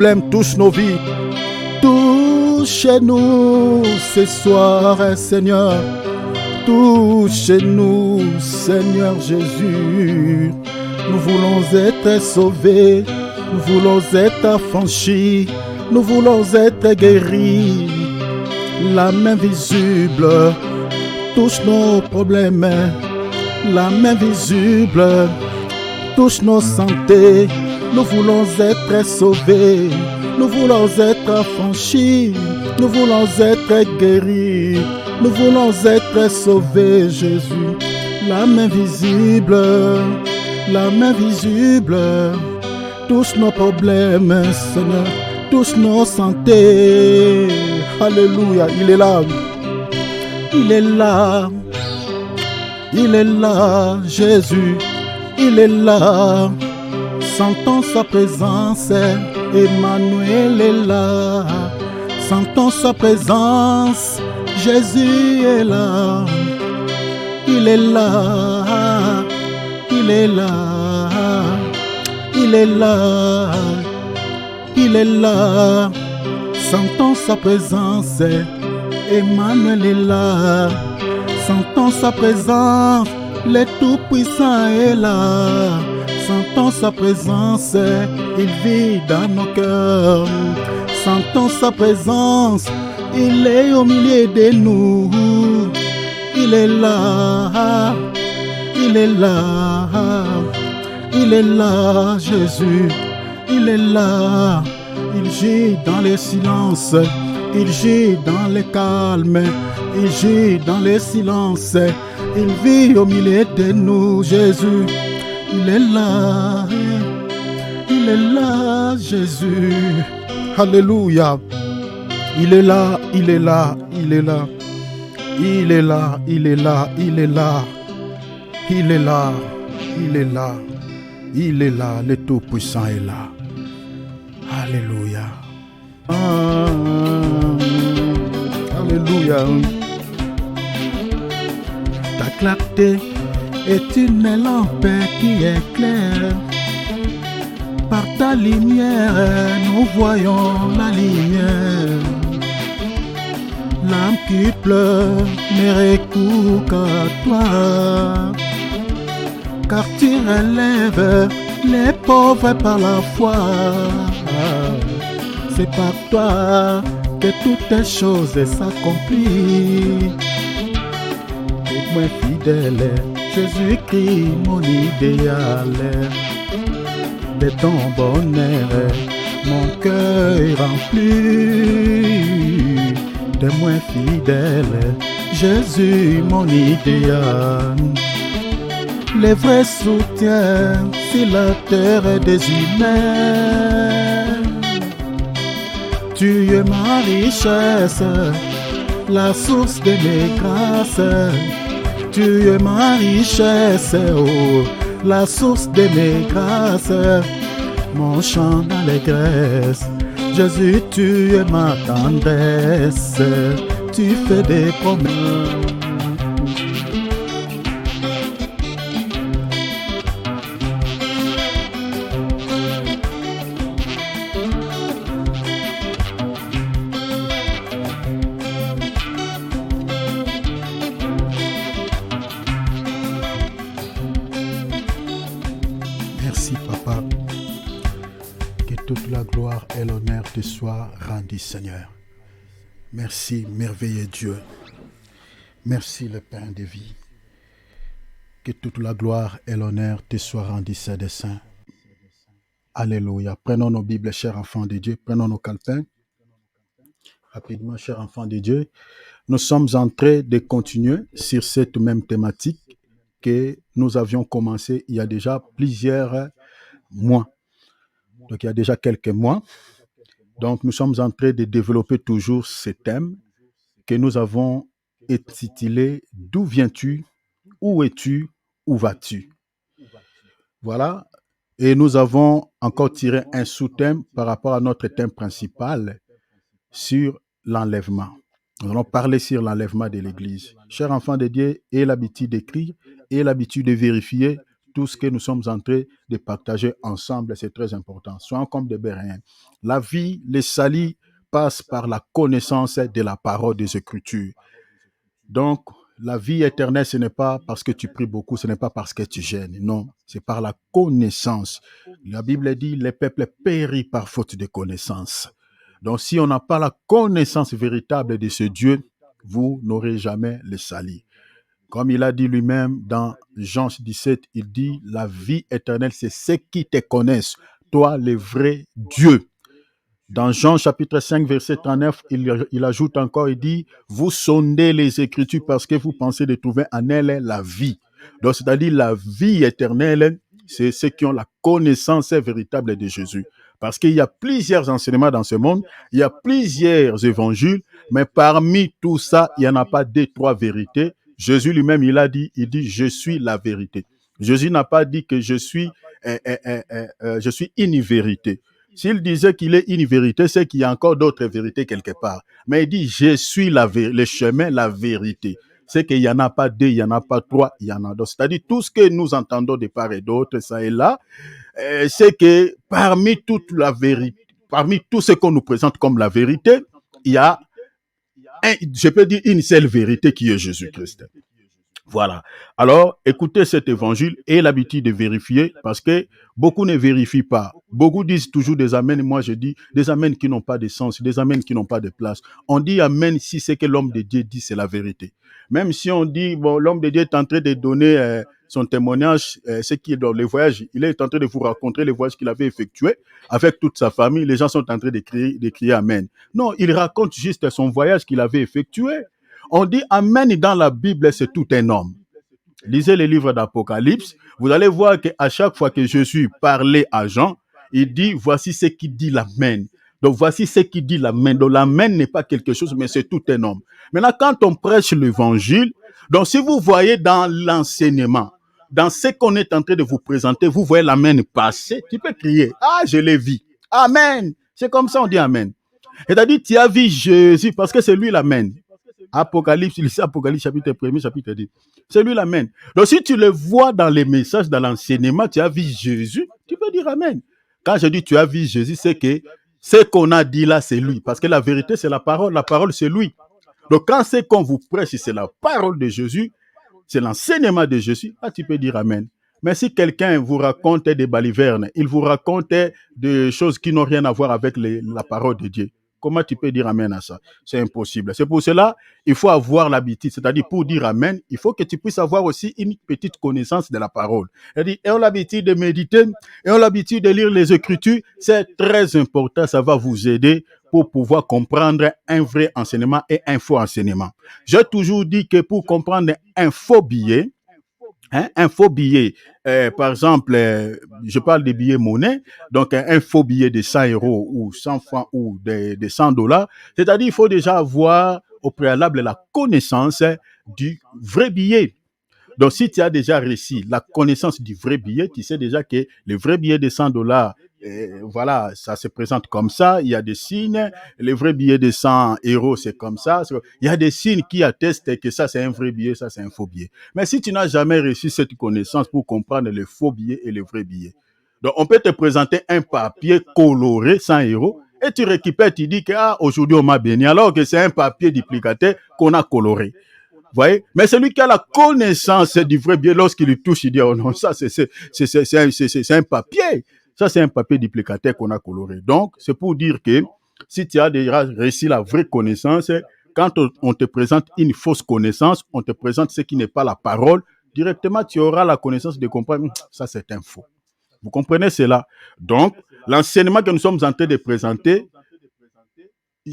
problèmes touchent nos vies. Touchez-nous ce soir, Seigneur. Touchez-nous, Seigneur Jésus. Nous voulons être sauvés. Nous voulons être affranchis. Nous voulons être guéris. La main visible touche nos problèmes. La main visible touche nos santé. Nous voulons être sauvés. Nous voulons être affranchis. Nous voulons être guéris. Nous voulons être sauvés, Jésus. La main visible touche nos problèmes, Seigneur. Touche nos santé. Alléluia, il est là. Il est là. Il est là, Jésus. Il est là. Sentons sa présence. Emmanuel est là. Sentons sa présence. Jésus est là. Il est là. Il est là. Il est là. Il est là. Sentons sa présence. Emmanuel est là. Sentons sa présence. Le Tout-Puissant est là. Sentons sa présence. Il vit dans nos cœurs. Sentons sa présence. Il est au milieu de nous. Il est là. Il est là. Il est là, Jésus. Il est là. Il gît dans le silence. Il gît dans le calme. Il gît dans le silence. Il vit au milieu de nous, Jésus. Il est là. Il est là, Jésus. Alléluia. Il est là, il est là, il est là. Il est là, il est là, il est là. Il est là, il est là. Il est là, le Tout-Puissant est là. Alléluia. Alléluia. Ta clarté est une lampe qui éclaire. Par ta lumière, nous voyons la lumière. L'âme qui pleure ne recourt qu'à toi. Car tu relèves les pauvres par la foi. C'est par toi que toutes les choses s'accomplissent. Et moi fidèle, Jésus-Christ, mon idéal. De ton bonheur, mon cœur est rempli. De moi fidèle, Jésus, mon idéal. Les vrais soutiens sur la terre des humains. Tu es ma richesse, la source de mes grâces. Tu es ma richesse, oh, la source de mes grâces. Mon chant d'allégresse. Jésus, tu es ma tendresse. Tu fais des promesses. Merci, Papa. Que toute la gloire et l'honneur te soient rendus, Seigneur. Merci, merveilleux Dieu. Merci, le Père de vie. Que toute la gloire et l'honneur te soient rendus, Saint des Saints. Alléluia. Prenons nos Bibles, chers enfants de Dieu. Prenons nos calepins. Rapidement, chers enfants de Dieu. Nous sommes en train de continuer sur cette même thématique que nous avions commencé il y a déjà plusieurs mois. Donc, il y a déjà quelques mois. Donc, nous sommes en train de développer toujours ce thème que nous avons intitulé « D'où viens-tu? Où es-tu? Où vas-tu ?» Voilà. Et nous avons encore tiré un sous-thème par rapport à notre thème principal sur l'enlèvement. Nous allons parler sur l'enlèvement de l'Église. Chers enfants de Dieu, ayez l'habitude d'écrire, ayez l'habitude de vérifier tout ce que nous sommes en train de partager ensemble, c'est très important. Soyons comme des Béréens. La vie, les salis, passe par la connaissance de la parole des Écritures. Donc, la vie éternelle, ce n'est pas parce que tu pries beaucoup, ce n'est pas parce que tu gênes. Non, c'est par la connaissance. La Bible dit, les peuples périssent par faute de connaissance. Donc, si on n'a pas la connaissance véritable de ce Dieu, vous n'aurez jamais le salut. Comme il a dit lui-même dans Jean 17, il dit, la vie éternelle, c'est ceux qui te connaissent, toi, le vrai Dieu. Dans Jean chapitre 5, verset 39, il ajoute encore, il dit, vous sondez les Écritures parce que vous pensez de trouver en elles la vie. Donc, c'est-à-dire la vie éternelle, c'est ceux qui ont la connaissance véritable de Jésus. Parce qu'il y a plusieurs enseignements dans ce monde, il y a plusieurs évangiles, mais parmi tout ça, il n'y en a pas deux, trois vérités. Jésus lui-même, il dit, je suis la vérité. Jésus n'a pas dit que je suis une vérité. S'il disait qu'il est une vérité, c'est qu'il y a encore d'autres vérités quelque part. Mais il dit, je suis le chemin, la vérité. C'est qu'il n'y en a pas deux, il n'y en a pas trois, il y en a d'autres. C'est-à-dire, tout ce que nous entendons de part et d'autre, ça et là, c'est que parmi toute la vérité, parmi tout ce qu'on nous présente comme la vérité, il y a, je peux dire, une seule vérité qui est Jésus-Christ. Voilà. Alors, écoutez cet évangile et l'habitude de vérifier parce que beaucoup ne vérifient pas. Beaucoup disent toujours des amens. Moi, je dis des amens qui n'ont pas de sens, des amens qui n'ont pas de place. On dit amen si c'est que l'homme de Dieu dit, c'est la vérité. Même si on dit, bon, l'homme de Dieu est en train de donner son témoignage, ce qui est dans les voyages, il est en train de vous raconter les voyages qu'il avait effectués avec toute sa famille. Les gens sont en train de crier amen. Non, il raconte juste son voyage qu'il avait effectué. On dit amen dans la Bible, c'est tout un homme. Lisez les livres d'Apocalypse, vous allez voir qu'à chaque fois que Jésus parlait à Jean, il dit, voici ce qui dit l'amen. Donc, voici ce qui dit l'amen. Donc, l'amen n'est pas quelque chose, mais c'est tout un homme. Maintenant, quand on prêche l'évangile, donc si vous voyez dans l'enseignement, dans ce qu'on est en train de vous présenter, vous voyez l'amen passer, tu peux crier, ah, je l'ai vu. Amen. C'est comme ça on dit amen. C'est-à-dire, tu as vu Jésus parce que c'est lui l'amen. Apocalypse, il dit Apocalypse chapitre 1er, chapitre 10. C'est lui l'amen. Donc si tu le vois dans les messages, dans l'enseignement, tu as vu Jésus, tu peux dire amen. Quand je dis tu as vu Jésus, c'est que ce qu'on a dit là, c'est lui. Parce que la vérité, c'est la parole, c'est lui. Donc quand c'est qu'on vous prêche, c'est la parole de Jésus, c'est l'enseignement de Jésus, là tu peux dire amen. Mais si quelqu'un vous raconte des balivernes, il vous raconte des choses qui n'ont rien à voir avec la parole de Dieu, comment tu peux dire amen à ça? C'est impossible. C'est pour cela il faut avoir l'habitude. C'est-à-dire, pour dire amen, il faut que tu puisses avoir aussi une petite connaissance de la parole. C'est-à-dire, ayons l'habitude de méditer, ayons l'habitude de lire les Écritures. C'est très important. Ça va vous aider pour pouvoir comprendre un vrai enseignement et un faux enseignement. J'ai toujours dit que pour comprendre un faux billet, un faux billet, par exemple, je parle des billets monnaie, donc un faux billet de 100 euros ou 100 francs ou de $100, c'est-à-dire il faut déjà avoir au préalable la connaissance du vrai billet. Donc, si tu as déjà réussi la connaissance du vrai billet, tu sais déjà que le vrai billet de $100, voilà, ça se présente comme ça. Il y a des signes. Le vrai billet de 100 euros, c'est comme ça. Il y a des signes qui attestent que ça, c'est un vrai billet, ça, c'est un faux billet. Mais si tu n'as jamais réussi cette connaissance pour comprendre le faux billet et le vrai billet, donc on peut te présenter un papier coloré, 100 euros, et tu récupères, tu dis que aujourd'hui on m'a béni, alors que c'est un papier duplicateur qu'on a coloré. Vous voyez? Mais celui qui a la connaissance du vrai billet, lorsqu'il le touche, il dit, oh non, ça, c'est un papier. Ça, c'est un papier duplicateur qu'on a coloré. Donc, c'est pour dire que si tu as déjà réussi la vraie connaissance, quand on te présente une fausse connaissance, on te présente ce qui n'est pas la parole, directement, tu auras la connaissance de comprendre, ça, c'est un faux. Vous comprenez cela? Donc, l'enseignement que nous sommes en train de présenter,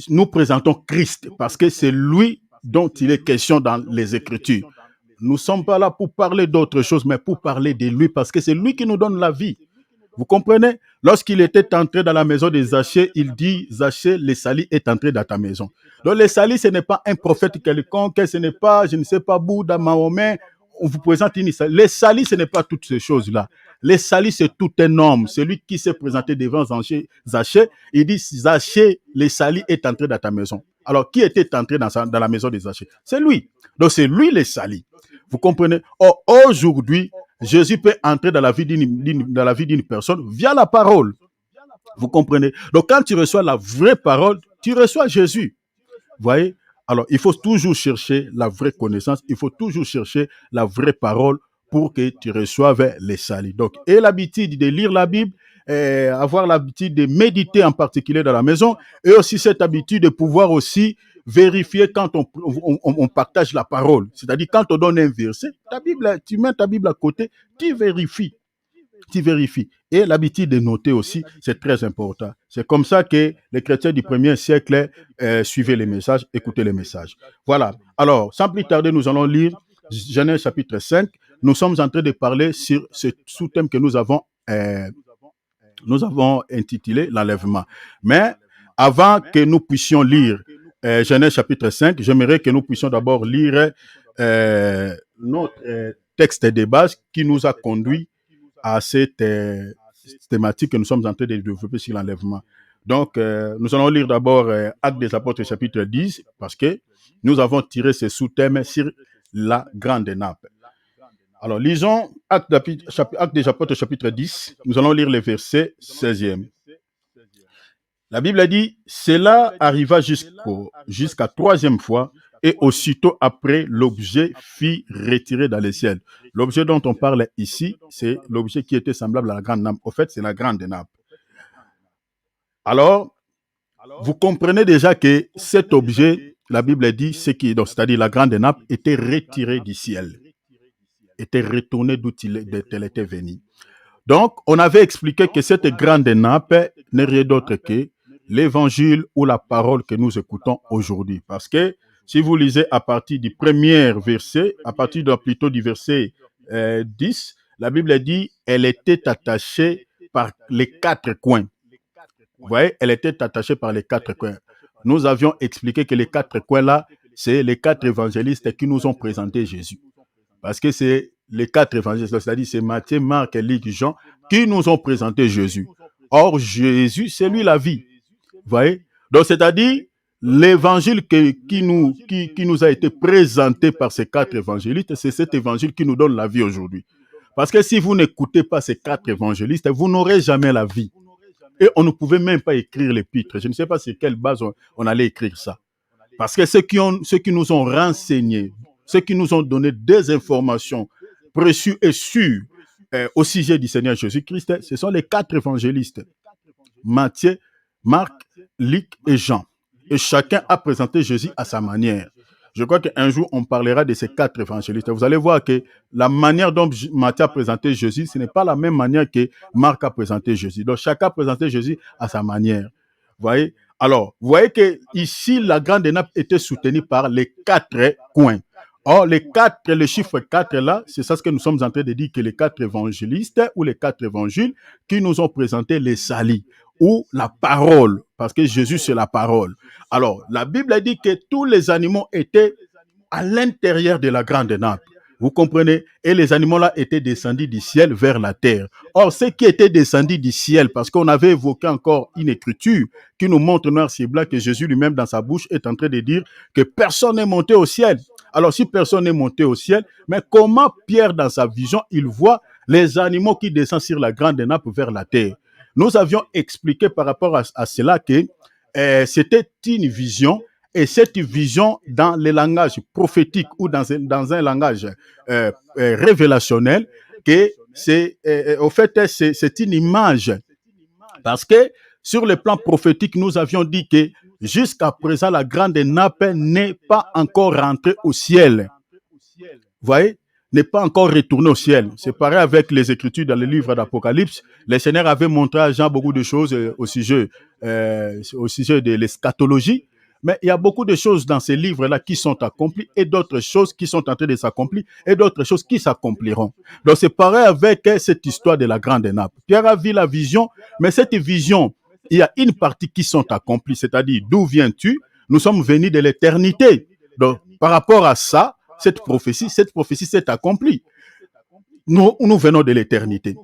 nous présentons Christ parce que c'est lui dont il est question dans les Écritures. Nous ne sommes pas là pour parler d'autre chose, mais pour parler de lui, parce que c'est lui qui nous donne la vie. Vous comprenez? Lorsqu'il était entré dans la maison de Zachée, il dit, Zachée, le salut est entré dans ta maison. Donc le salut, ce n'est pas un prophète quelconque, ce n'est pas, je ne sais pas, Bouddha, Mahomet, on vous présente une salut. Le salut, ce n'est pas toutes ces choses-là. Le salut, c'est tout un homme. Celui qui s'est présenté devant Zachée, il dit, Zachée, le salut est entré dans ta maison. Alors, qui était entré dans la maison de Zachée? C'est lui. Donc, c'est lui le salut. Vous comprenez? Or, aujourd'hui, Jésus peut entrer dans la vie d'une personne via la parole. Vous comprenez? Donc, quand tu reçois la vraie parole, tu reçois Jésus. Vous voyez? Alors, il faut toujours chercher la vraie connaissance, il faut toujours chercher la vraie parole pour que tu reçoives les saluts. Donc, et l'habitude de lire la Bible, avoir l'habitude de méditer en particulier dans la maison, et aussi cette habitude de pouvoir aussi vérifier quand on partage la parole. C'est-à-dire, quand on donne un verset, ta Bible, tu mets ta Bible à côté, tu vérifies. Tu vérifies. Et l'habitude de noter aussi, c'est très important. C'est comme ça que les chrétiens du 1er siècle suivaient les messages, écoutaient les messages. Voilà. Alors, sans plus tarder, nous allons lire Genèse chapitre 5. Nous sommes en train de parler sur ce sous-thème que nous avons intitulé l'enlèvement. Mais avant que nous puissions lire Genèse chapitre 5, j'aimerais que nous puissions d'abord lire notre texte de base qui nous a conduit à cette thématique que nous sommes en train de développer sur l'enlèvement. Donc, nous allons lire d'abord Actes des Apôtres chapitre 10 parce que nous avons tiré ce sous-thème sur la grande nappe. Alors, lisons Actes des Apôtres chapitre 10. Nous allons lire le verset 16e. La Bible a dit, cela arriva jusqu'à troisième fois et aussitôt après, l'objet fut retiré dans les ciels. L'objet dont on parle ici, c'est l'objet qui était semblable à la grande nappe. Au fait, c'est la grande nappe. Alors, vous comprenez déjà que cet objet, la Bible dit, c'est-à-dire la grande nappe, était retiré du ciel, était retourné d'où elle était venue. Donc, on avait expliqué que cette grande nappe n'est rien d'autre que l'évangile ou la parole que nous écoutons aujourd'hui. Parce que si vous lisez à partir du premier verset, à partir plutôt du verset 10, la Bible dit elle était attachée par les quatre coins. Vous voyez, elle était attachée par les quatre coins. Nous avions expliqué que les quatre coins-là, c'est les quatre évangélistes qui nous ont présenté Jésus. Parce que c'est les quatre évangélistes, c'est-à-dire c'est Matthieu, Marc, Luc, Jean, qui nous ont présenté Jésus. Or, Jésus, c'est lui la vie. Vous voyez? Donc, c'est-à-dire, l'évangile qui nous a été présenté par ces quatre évangélistes, c'est cet évangile qui nous donne la vie aujourd'hui. Parce que si vous n'écoutez pas ces quatre évangélistes, vous n'aurez jamais la vie. Et on ne pouvait même pas écrire l'épître. Je ne sais pas sur quelle base on allait écrire ça. Parce que ceux qui nous ont renseignés, ceux qui nous ont donné des informations précieuses et sûres au sujet du Seigneur Jésus-Christ, ce sont les quatre évangélistes. Matthieu, Marc, Luc et Jean. Et chacun a présenté Jésus à sa manière. Je crois qu'un jour, on parlera de ces quatre évangélistes. Vous allez voir que la manière dont Matthieu a présenté Jésus, ce n'est pas la même manière que Marc a présenté Jésus. Donc, chacun a présenté Jésus à sa manière. Vous voyez? Alors, vous voyez que ici, la grande nappe était soutenue par les quatre coins. Or, le chiffre 4 là, c'est ça ce que nous sommes en train de dire, que les quatre évangélistes ou les quatre évangiles qui nous ont présenté les salis ou la parole, parce que Jésus c'est la parole. Alors, la Bible dit que tous les animaux étaient à l'intérieur de la grande nappe. Vous comprenez? Et les animaux-là étaient descendus du ciel vers la terre. Or, ceux qui étaient descendus du ciel, parce qu'on avait évoqué encore une écriture qui nous montre noir sur blanc que Jésus lui-même dans sa bouche est en train de dire que personne n'est monté au ciel. Alors, si personne n'est monté au ciel, mais comment Pierre, dans sa vision, il voit les animaux qui descendent sur la grande nappe vers la terre? Nous avions expliqué par rapport à cela que c'était une vision. Et cette vision dans le langage prophétique ou dans un langage révélationnel, que au fait, c'est une image. Parce que sur le plan prophétique, nous avions dit que jusqu'à présent, la grande nappe n'est pas encore rentrée au ciel. Vous voyez? N'est pas encore retourné au ciel. C'est pareil avec les Écritures dans le livre d'Apocalypse. Le Seigneur avait montré à Jean beaucoup de choses au sujet de l'eschatologie. Mais il y a beaucoup de choses dans ces livres-là qui sont accomplies et d'autres choses qui sont en train de s'accomplir et d'autres choses qui s'accompliront. Donc c'est pareil avec cette histoire de la grande nappe. Pierre a vu la vision, mais cette vision, il y a une partie qui sont accomplies, c'est-à-dire d'où viens-tu? Nous sommes venus de l'éternité. Donc par rapport à ça, cette prophétie s'est accomplie. Nous venons de l'éternité.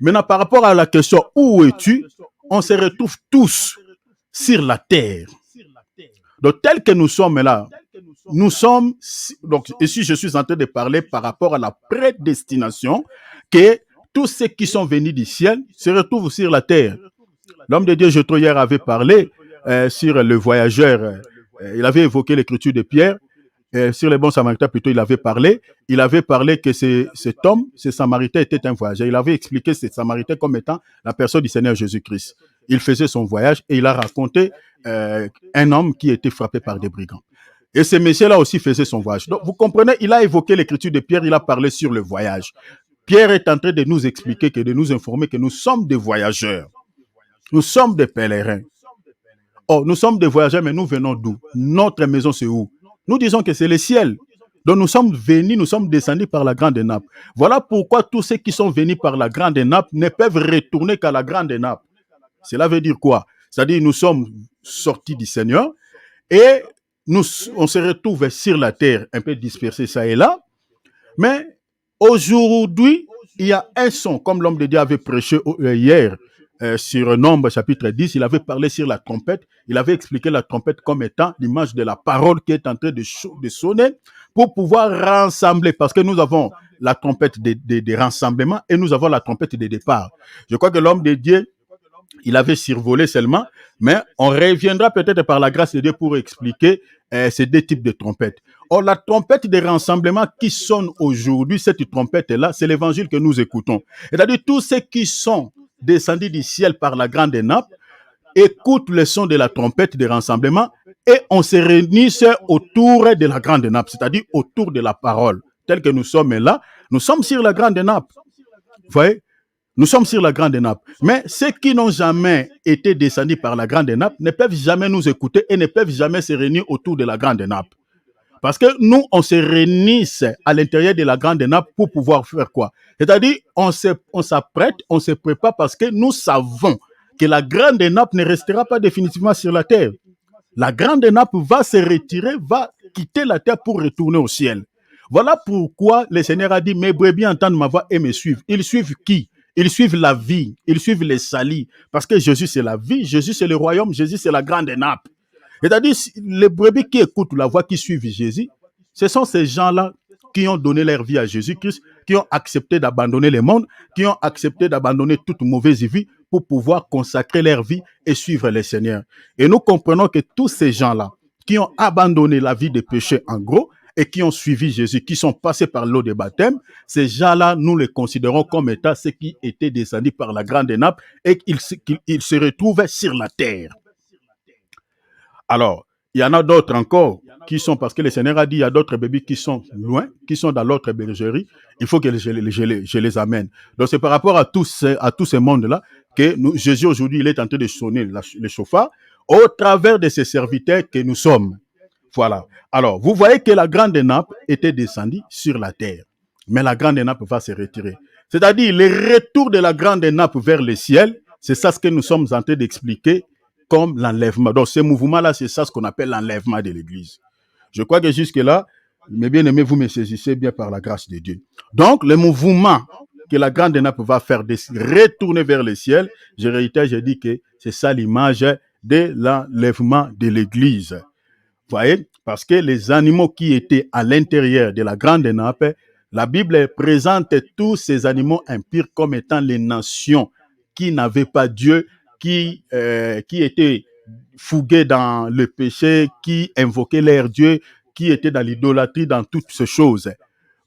Maintenant, par rapport à la question où es-tu, on se retrouve tous sur la terre. Donc, tel que nous sommes là, donc ici je suis en train de parler par rapport à la prédestination que tous ceux qui sont venus du ciel se retrouvent sur la terre. L'homme de Dieu, Jethro, hier avait parlé sur le voyageur. Il avait évoqué l'écriture de Pierre. Sur les bons samaritains, plutôt, il avait parlé. Il avait parlé que cet homme, ce samaritain, était un voyageur. Il avait expliqué ce samaritain comme étant la personne du Seigneur Jésus-Christ. Il faisait son voyage et il a raconté un homme qui était frappé par des brigands. Et ce monsieur-là aussi faisait son voyage. Donc, vous comprenez, il a évoqué l'écriture de Pierre, il a parlé sur le voyage. Pierre est en train de nous expliquer, de nous informer que nous sommes des voyageurs. Nous sommes des pèlerins. Oh, nous sommes des voyageurs, mais nous venons d'où? Notre maison, c'est où? Nous disons que c'est le ciel. Donc nous sommes venus, nous sommes descendus par la grande nappe. Voilà pourquoi tous ceux qui sont venus par la grande nappe ne peuvent retourner qu'à la grande nappe. Cela veut dire quoi? C'est-à-dire nous sommes sortis du Seigneur et on se retrouve sur la terre, un peu dispersés ça et là. Mais aujourd'hui, il y a un son, comme l'homme de Dieu avait prêché hier sur Nombre chapitre 10, il avait parlé sur la trompette. Il avait expliqué la trompette comme étant l'image de la parole qui est en train de sonner pour pouvoir rassembler. Parce que nous avons la trompette des rassemblements et nous avons la trompette des départs. Je crois que l'homme de Dieu, il avait survolé seulement, mais on reviendra peut-être par la grâce de Dieu pour expliquer ces deux types de trompettes. Or, la trompette des rassemblements qui sonne aujourd'hui, cette trompette-là, c'est l'évangile que nous écoutons. C'est-à-dire tous ceux qui sont descendus du ciel par la grande nappe écoutent le son de la trompette des rassemblements et on se réunit autour de la grande nappe, c'est-à-dire autour de la parole. Tel que nous sommes là, nous sommes sur la grande nappe. Vous voyez? Nous sommes sur la grande nappe. Mais ceux qui n'ont jamais été descendus par la grande nappe ne peuvent jamais nous écouter et ne peuvent jamais se réunir autour de la grande nappe. Parce que nous, on se réunit à l'intérieur de la grande nappe pour pouvoir faire quoi? C'est-à-dire, on s'apprête, on se prépare parce que nous savons que la grande nappe ne restera pas définitivement sur la terre. La grande nappe va se retirer, va quitter la terre pour retourner au ciel. Voilà pourquoi le Seigneur a dit, mes brebis entendent ma voix et me suivent. Ils suivent qui? Ils suivent la vie, ils suivent les salis. Parce que Jésus, c'est la vie, Jésus, c'est le royaume, Jésus, c'est la grande nappe. C'est-à-dire, les brebis qui écoutent la voix, qui suivent Jésus, ce sont ces gens-là qui ont donné leur vie à Jésus-Christ, qui ont accepté d'abandonner le monde, qui ont accepté d'abandonner toute mauvaise vie pour pouvoir consacrer leur vie et suivre le Seigneur. Et nous comprenons que tous ces gens-là qui ont abandonné la vie de péché en gros et qui ont suivi Jésus, qui sont passés par l'eau de baptême, ces gens-là, nous les considérons comme étant ceux qui étaient descendus par la grande nappe et qu'ils se retrouvent sur la terre. Alors, il y en a d'autres encore qui sont, parce que le Seigneur a dit, il y a d'autres bébés qui sont loin, qui sont dans l'autre bergerie, il faut que je les amène. Donc, c'est par rapport à tous ces mondes-là que Jésus, aujourd'hui, il est en train de sonner le chauffard au travers de ses serviteurs que nous sommes. Voilà. Alors, vous voyez que la grande nappe était descendue sur la terre, mais la grande nappe va se retirer. C'est-à-dire, le retour de la grande nappe vers le ciel, c'est ça ce que nous sommes en train d'expliquer comme l'enlèvement. Donc, ce mouvement-là, c'est ça ce qu'on appelle l'enlèvement de l'Église. Je crois que jusque-là, mes bien-aimés, vous me saisissez bien par la grâce de Dieu. Donc, le mouvement que la grande nappe va faire de retourner vers le ciel, je réitère, je dis que c'est ça l'image de l'enlèvement de l'Église. Vous voyez? Parce que les animaux qui étaient à l'intérieur de la grande nappe, la Bible présente tous ces animaux impurs comme étant les nations qui n'avaient pas Dieu, qui étaient fougués dans le péché, qui invoquaient leur Dieu, qui étaient dans l'idolâtrie, dans toutes ces choses.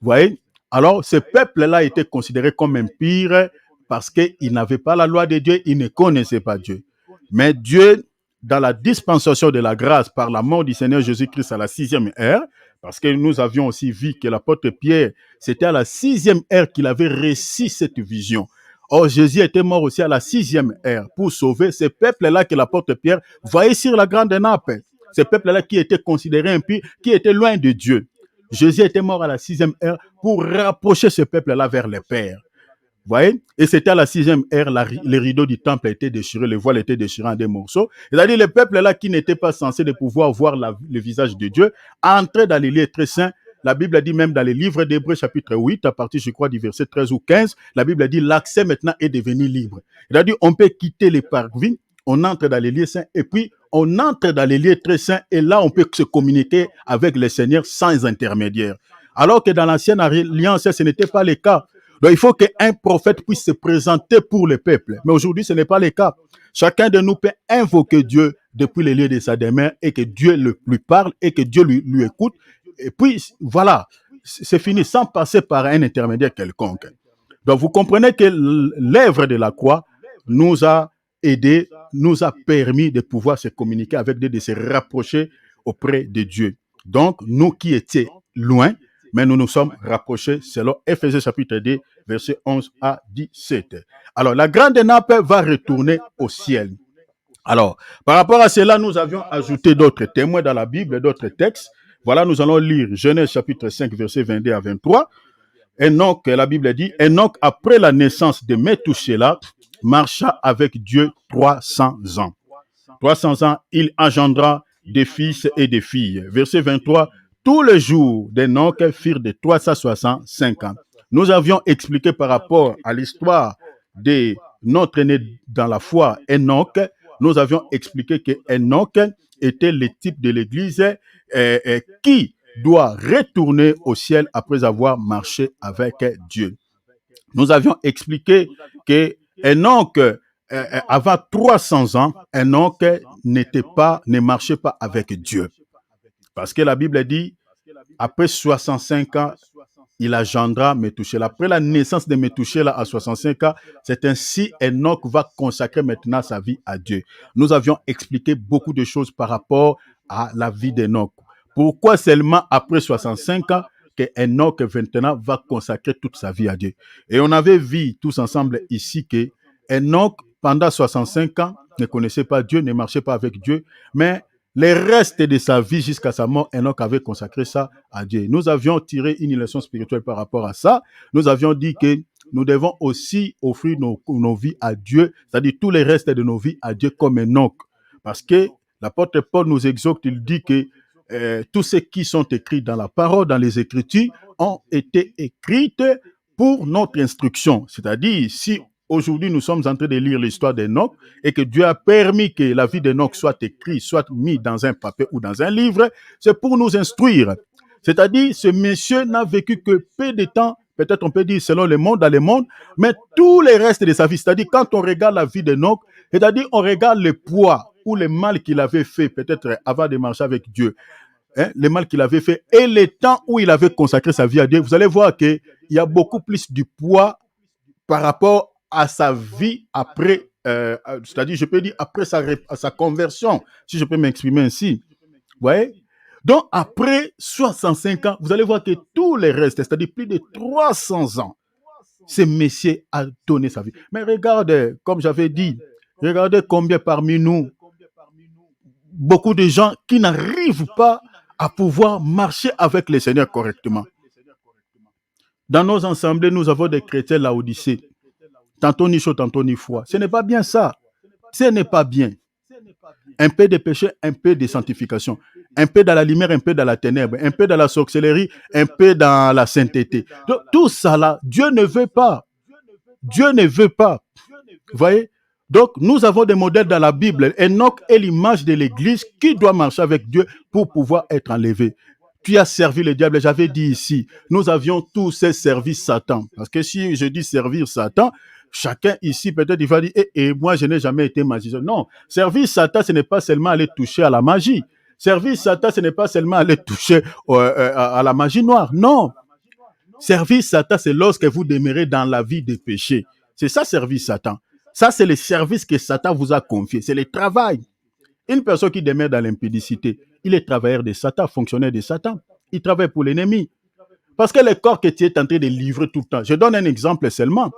Vous voyez? Alors, ce peuple-là était considéré comme impur parce qu'ils n'avaient pas la loi de Dieu, ils ne connaissaient pas Dieu. Mais Dieu, dans la dispensation de la grâce par la mort du Seigneur Jésus-Christ à la 6e heure, parce que nous avions aussi vu que l'apôtre Pierre, c'était à la 6e heure qu'il avait reçu cette vision. Or, Jésus était mort aussi à la 6e heure pour sauver ce peuple-là que l'apôtre Pierre voyait sur la grande nappe. Ce peuple-là qui était considéré impur, qui était loin de Dieu. Jésus était mort à la 6e heure pour rapprocher ce peuple-là vers le Père. Vous voyez? Et c'était à la 6e heure, les rideaux du temple étaient déchirés, le voile était déchiré en des morceaux. C'est-à-dire le peuple-là qui n'était pas censé de pouvoir voir le visage de Dieu, entrait dans les lieux très saints. La Bible dit même dans les livres d'Hébreux chapitre 8, à partir, je crois, du verset 13 ou 15, la Bible dit l'accès maintenant est devenu libre. C'est-à-dire on peut quitter les parvis, on entre dans les lieux saints et puis on entre dans les lieux très saints et là on peut se communiquer avec le Seigneur sans intermédiaire. Alors que dans l'ancienne alliance, ce n'était pas le cas. Donc, il faut qu'un prophète puisse se présenter pour le peuple. Mais aujourd'hui, ce n'est pas le cas. Chacun de nous peut invoquer Dieu depuis les lieux de sa demeure et que Dieu lui parle et que Dieu lui écoute. Et puis, voilà, c'est fini sans passer par un intermédiaire quelconque. Donc, vous comprenez que l'œuvre de la croix nous a aidé, nous a permis de pouvoir se communiquer avec Dieu, de se rapprocher auprès de Dieu. Donc, nous qui étions loin, mais nous nous sommes rapprochés selon Éphésiens chapitre 2, versets 11 à 17. Alors, la grande nappe va retourner au ciel. Alors, par rapport à cela, nous avions ajouté d'autres témoins dans la Bible, d'autres textes. Voilà, nous allons lire Genèse chapitre 5, versets 22 à 23. Enoch, la Bible dit, Enoch, après la naissance de Métouchéla, marcha avec Dieu 300 ans. 300 ans, il engendra des fils et des filles. Verset 23, tous les jours d'Enoch firent de 365 ans. Nous avions expliqué par rapport à l'histoire de notre aîné dans la foi, Enoch, nous avions expliqué que Enoch était le type de l'Église qui doit retourner au ciel après avoir marché avec Dieu. Nous avions expliqué que Enoch, avant 300 ans, Enoch ne marchait pas avec Dieu. Parce que la Bible dit, après 65 ans, il engendra Métouchéla. Après la naissance de Métouchéla à 65 ans, c'est ainsi Enoch va consacrer maintenant sa vie à Dieu. Nous avions expliqué beaucoup de choses par rapport à la vie d'Enoch. Pourquoi seulement après 65 ans que Enoch maintenant va consacrer toute sa vie à Dieu? Et on avait vu tous ensemble ici que Enoch, pendant 65 ans, ne connaissait pas Dieu, ne marchait pas avec Dieu, mais les restes de sa vie jusqu'à sa mort, Enoch avait consacré ça à Dieu. Nous avions tiré une leçon spirituelle par rapport à ça. Nous avions dit que nous devons aussi offrir nos vies à Dieu, c'est-à-dire tous les restes de nos vies à Dieu comme Enoch. Parce que l'apôtre Paul nous exhorte, il dit que tous ceux qui sont écrits dans la parole, dans les Écritures, ont été écrites pour notre instruction. C'est-à-dire, si aujourd'hui nous sommes en train de lire l'histoire d'Enoch et que Dieu a permis que la vie d'Enoch soit écrite, soit mise dans un papier ou dans un livre, c'est pour nous instruire. C'est-à-dire, ce monsieur n'a vécu que peu de temps, peut-être on peut dire selon le monde, dans le monde, mais tout le reste de sa vie, c'est-à-dire quand on regarde la vie d'Enoch, c'est-à-dire on regarde le poids ou le mal qu'il avait fait, peut-être avant de marcher avec Dieu, le mal qu'il avait fait et le temps où il avait consacré sa vie à Dieu, vous allez voir qu'il y a beaucoup plus du poids par rapport à sa vie après, c'est-à-dire je peux dire après sa conversion, si je peux m'exprimer ainsi. Vous voyez? Donc après 65 ans, vous allez voir que tous les restes, c'est-à-dire plus de 300 ans, ce monsieur a donné sa vie. Mais regardez, comme j'avais dit, regardez combien parmi nous, beaucoup de gens qui n'arrivent pas à pouvoir marcher avec le Seigneur correctement. Dans nos assemblées, nous avons des chrétiens laodicéens. Tantôt ni chaud, tantôt ni froid. Ce n'est pas bien ça. Ce n'est pas bien. Un peu de péché, un peu de sanctification. Un peu dans la lumière, un peu dans la ténèbre. Un peu dans la sorcellerie, un peu dans la sainteté. Donc, tout ça là, Dieu ne veut pas. Dieu ne veut pas. Vous voyez? Donc, nous avons des modèles dans la Bible. Enoch est l'image de l'Église qui doit marcher avec Dieu pour pouvoir être enlevé. Tu as servi le diable. J'avais dit ici, nous avions tous servi Satan. Parce que si je dis servir Satan, chacun ici, peut-être, il va dire, moi, je n'ai jamais été magicien. Non, servir Satan, ce n'est pas seulement aller toucher à la magie. Servir Satan, ce n'est pas seulement aller toucher à la magie noire. Non. Servir Satan, c'est lorsque vous demeurez dans la vie des péchés. C'est ça, servir Satan. Ça, c'est le service que Satan vous a confié. C'est le travail. Une personne qui demeure dans l'impudicité, il est travailleur de Satan, fonctionnaire de Satan. Il travaille pour l'ennemi. Parce que le corps que tu es en train de livrer tout le temps, je donne un exemple seulement.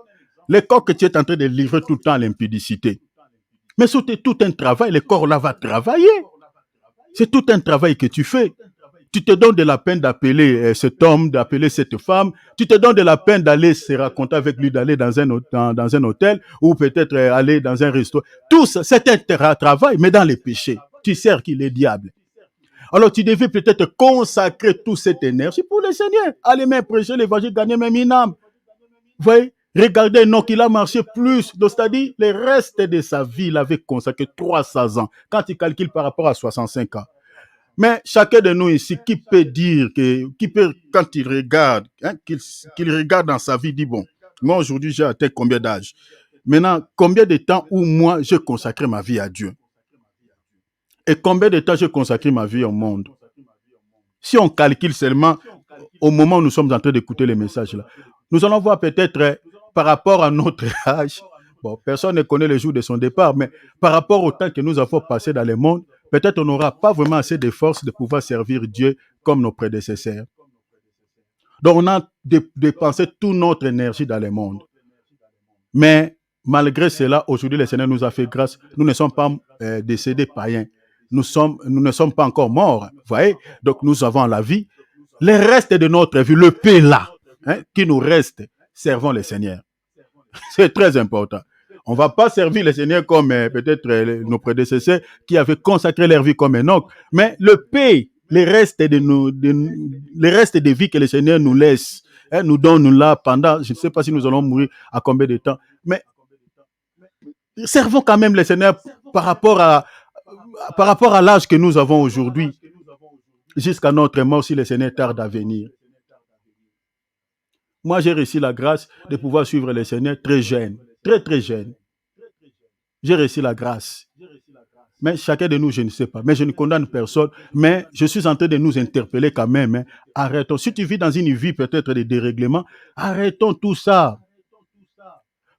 Le corps que tu es en train de livrer tout le temps à l'impudicité. Mais c'est tout un travail, le corps là va travailler. C'est tout un travail que tu fais. Tu te donnes de la peine d'appeler cet homme, d'appeler cette femme. Tu te donnes de la peine d'aller se raconter avec lui, d'aller dans un hôtel ou peut-être aller dans un restaurant. Tout ça, c'est un travail, mais dans les péchés. Tu sers qui? Le diable. Alors tu devais peut-être consacrer toute cette énergie pour le Seigneur. Aller même prêcher l'évangile, gagner même une âme. Vous voyez? Regardez, non, qu'il a marché plus. Donc, c'est-à-dire, le reste de sa vie, il avait consacré 300 ans. Quand il calcule par rapport à 65 ans. Mais chacun de nous ici, quand il regarde, qu'il regarde dans sa vie, dit bon, Moi, aujourd'hui, j'ai atteint combien d'âge? Maintenant, combien de temps où moi, j'ai consacré ma vie à Dieu? Et combien de temps j'ai consacré ma vie au monde? Si on calcule seulement au moment où nous sommes en train d'écouter les messages là, nous allons voir peut-être par rapport à notre âge, bon, personne ne connaît le jour de son départ, mais par rapport au temps que nous avons passé dans le monde, peut-être on n'aura pas vraiment assez de force de pouvoir servir Dieu comme nos prédécesseurs. Donc on a dépensé toute notre énergie dans le monde. Mais malgré cela, aujourd'hui, le Seigneur nous a fait grâce. Nous ne sommes pas décédés païens. Nous ne sommes pas encore morts. Vous voyez? Donc nous avons la vie. Le reste de notre vie, le paix là, qui nous reste, servons le Seigneur. C'est très important. On ne va pas servir le Seigneur comme peut-être nos prédécesseurs qui avaient consacré leur vie comme Enoch, mais le paix, les restes de vie que le Seigneur nous laisse, nous donne là pendant, je ne sais pas si nous allons mourir à combien de temps, mais servons quand même le Seigneur par rapport à l'âge que nous avons aujourd'hui, jusqu'à notre mort si le Seigneur tarde à venir. Moi, j'ai reçu la grâce de pouvoir suivre le Seigneur très jeune, très très jeune. J'ai reçu la grâce. Mais chacun de nous, je ne sais pas. Mais je ne condamne personne. Mais je suis en train de nous interpeller quand même. Arrêtons. Si tu vis dans une vie peut-être de dérèglement, arrêtons tout ça.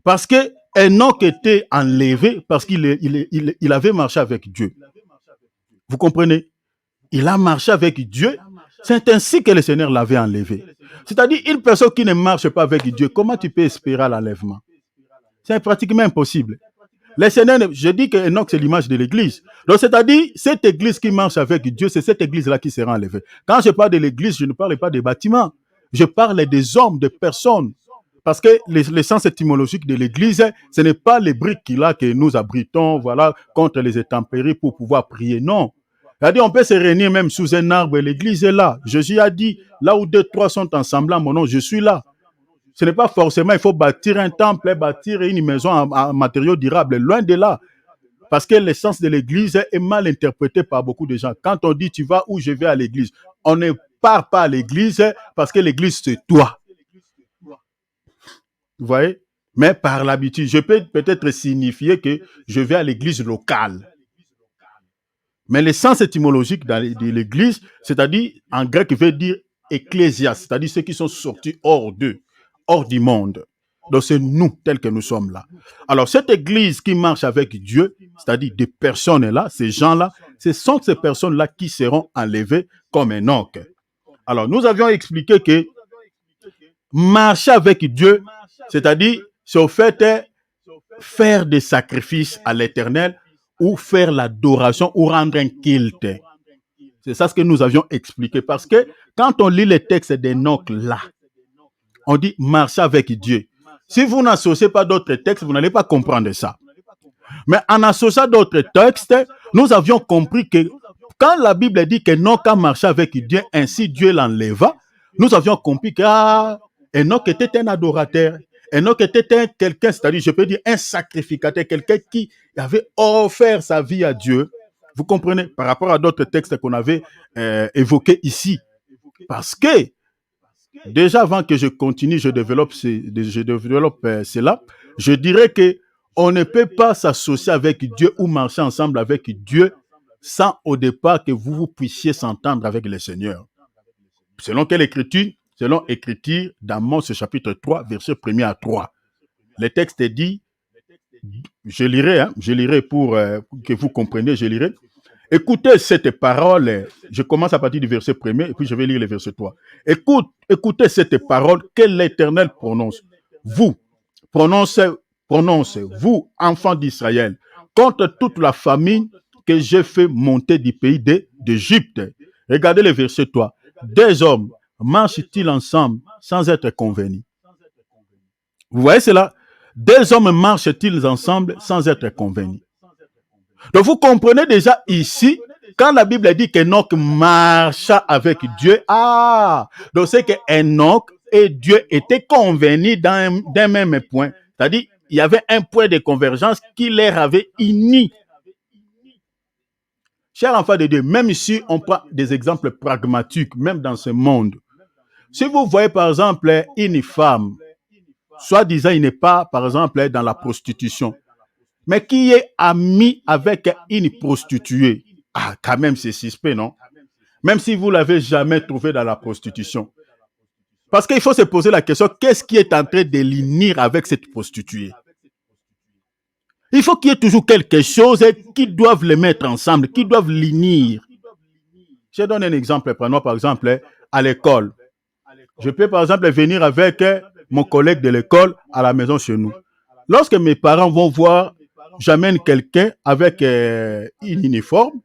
Parce que Enoch était enlevé parce qu'il avait marché avec Dieu. Vous comprenez? Il a marché avec Dieu. C'est ainsi que le Seigneur l'avait enlevé. C'est-à-dire, une personne qui ne marche pas avec Dieu, comment tu peux espérer l'enlèvement? C'est pratiquement impossible. Le Seigneur, je dis que Enoch, c'est l'image de l'église. Donc, c'est-à-dire, cette église qui marche avec Dieu, c'est cette église-là qui sera enlevée. Quand je parle de l'église, je ne parle pas des bâtiments. Je parle des hommes, des personnes. Parce que l'essence étymologique de l'église, ce n'est pas les briques qu'il a que nous abritons, voilà, contre les intempéries pour pouvoir prier. Non. C'est-à-dire, on peut se réunir même sous un arbre et l'église est là. Jésus a dit, là où 2, 3 sont ensemble en mon nom, je suis là. Ce n'est pas forcément, il faut bâtir un temple, bâtir une maison en matériaux durables, loin de là. Parce que l'essence de l'église est mal interprétée par beaucoup de gens. Quand on dit tu vas où je vais à l'église, on ne part pas à l'église parce que l'église c'est toi. Vous voyez? Mais par l'habitude, je peux peut-être signifier que je vais à l'église locale. Mais l'essence étymologique de l'église, c'est-à-dire en grec, veut dire ecclésias, c'est-à-dire ceux qui sont sortis hors d'eux, hors du monde. Donc c'est nous tels que nous sommes là. Alors cette église qui marche avec Dieu, c'est-à-dire des personnes là, ces gens-là, ce sont ces personnes-là qui seront enlevées comme Enoch. Alors nous avions expliqué que marcher avec Dieu, c'est-à-dire c'est au fait faire des sacrifices à l'Éternel ou faire l'adoration ou rendre un culte. C'est ça ce que nous avions expliqué. Parce que quand on lit les textes d'Enoch là, on dit marcher avec Dieu. Si vous n'associez pas d'autres textes, vous n'allez pas comprendre ça. Mais en associant d'autres textes, nous avions compris que quand la Bible dit qu'Enoch a marché avec Dieu, ainsi Dieu l'enleva, nous avions compris qu'Enoch était un adorateur. Enoch était quelqu'un, c'est-à-dire, je peux dire, un sacrificateur, quelqu'un qui avait offert sa vie à Dieu. Vous comprenez? Par rapport à d'autres textes qu'on avait évoqués ici. Parce que, déjà avant que je continue, je développe cela, je dirais que on ne peut pas s'associer avec Dieu ou marcher ensemble avec Dieu sans au départ que vous puissiez s'entendre avec le Seigneur. Selon quelle écriture? Selon écriture d'Amos chapitre 3, verset 1er à 3. Le texte dit, je lirai pour que vous compreniez, je lirai. Écoutez cette parole, je commence à partir du verset 1er et puis je vais lire le verset 3. Écoutez cette parole que l'Éternel prononce. Vous, prononce, vous, enfants d'Israël, contre toute la famine que j'ai fait monter du pays d'Égypte. Regardez le verset 3. Deux hommes marchent-ils ensemble sans être convenus? Vous voyez cela? Deux hommes marchent-ils ensemble sans être convenus? Donc vous comprenez déjà ici, quand la Bible dit qu'Enoch marcha avec Dieu, donc c'est qu'Enoch et Dieu étaient convenus d'un même point. C'est-à-dire, il y avait un point de convergence qui les avait unis. Chers enfants de Dieu, même si on prend des exemples pragmatiques, même dans ce monde, si vous voyez par exemple une femme soi-disant, il n'est pas, par exemple, dans la prostitution, mais qui est ami avec une prostituée. Ah, quand même, c'est suspect, non? Même si vous ne l'avez jamais trouvé dans la prostitution. Parce qu'il faut se poser la question, qu'est-ce qui est en train de l'unir avec cette prostituée? Il faut qu'il y ait toujours quelque chose qui doivent les mettre ensemble, qui doivent l'unir. Je donne un exemple. Prenons par exemple à l'école. Je peux par exemple venir avec mon collègue de l'école à la maison chez nous. Lorsque mes parents vont voir, j'amène quelqu'un avec une uniforme,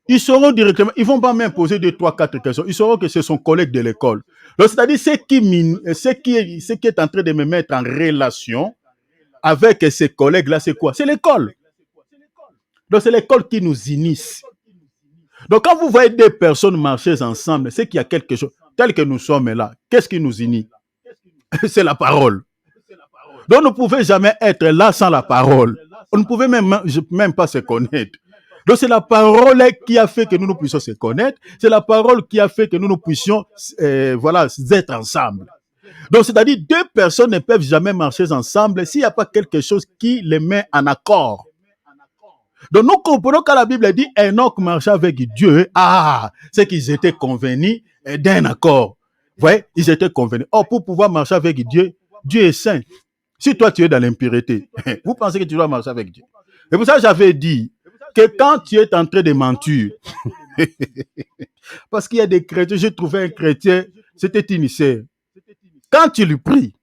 ils sauront directement, ils ne vont pas m'imposer 2, 3, 4 questions. Ils sauront que c'est son collègue de l'école. Donc, c'est-à-dire, ce qui est en train de me mettre en relation avec ces collègues-là, c'est quoi? C'est l'école. Donc, c'est l'école qui nous initie. Donc, quand vous voyez deux personnes marcher ensemble, c'est qu'il y a quelque chose. Tel que nous sommes là, qu'est-ce qui nous unit? C'est la parole. Donc, nous ne pouvons jamais être là sans la parole. On ne pouvait même pas se connaître. Donc, c'est la parole qui a fait que nous puissions se connaître. C'est la parole qui a fait que nous puissions être ensemble. Donc, c'est-à-dire, deux personnes ne peuvent jamais marcher ensemble s'il n'y a pas quelque chose qui les met en accord. Donc, nous comprenons quand la Bible dit Enoch marchait avec Dieu. Ah, c'est qu'ils étaient convenus d'un accord. Vous voyez, ils étaient convenus. Or, pour pouvoir marcher avec Dieu, Dieu est saint. Si toi, tu es dans l'impureté, vous pensez que tu dois marcher avec Dieu. Et pour ça, j'avais dit que quand tu es en train de mentir, parce qu'il y a des chrétiens, j'ai trouvé un chrétien, c'était initié. Quand tu lui pries,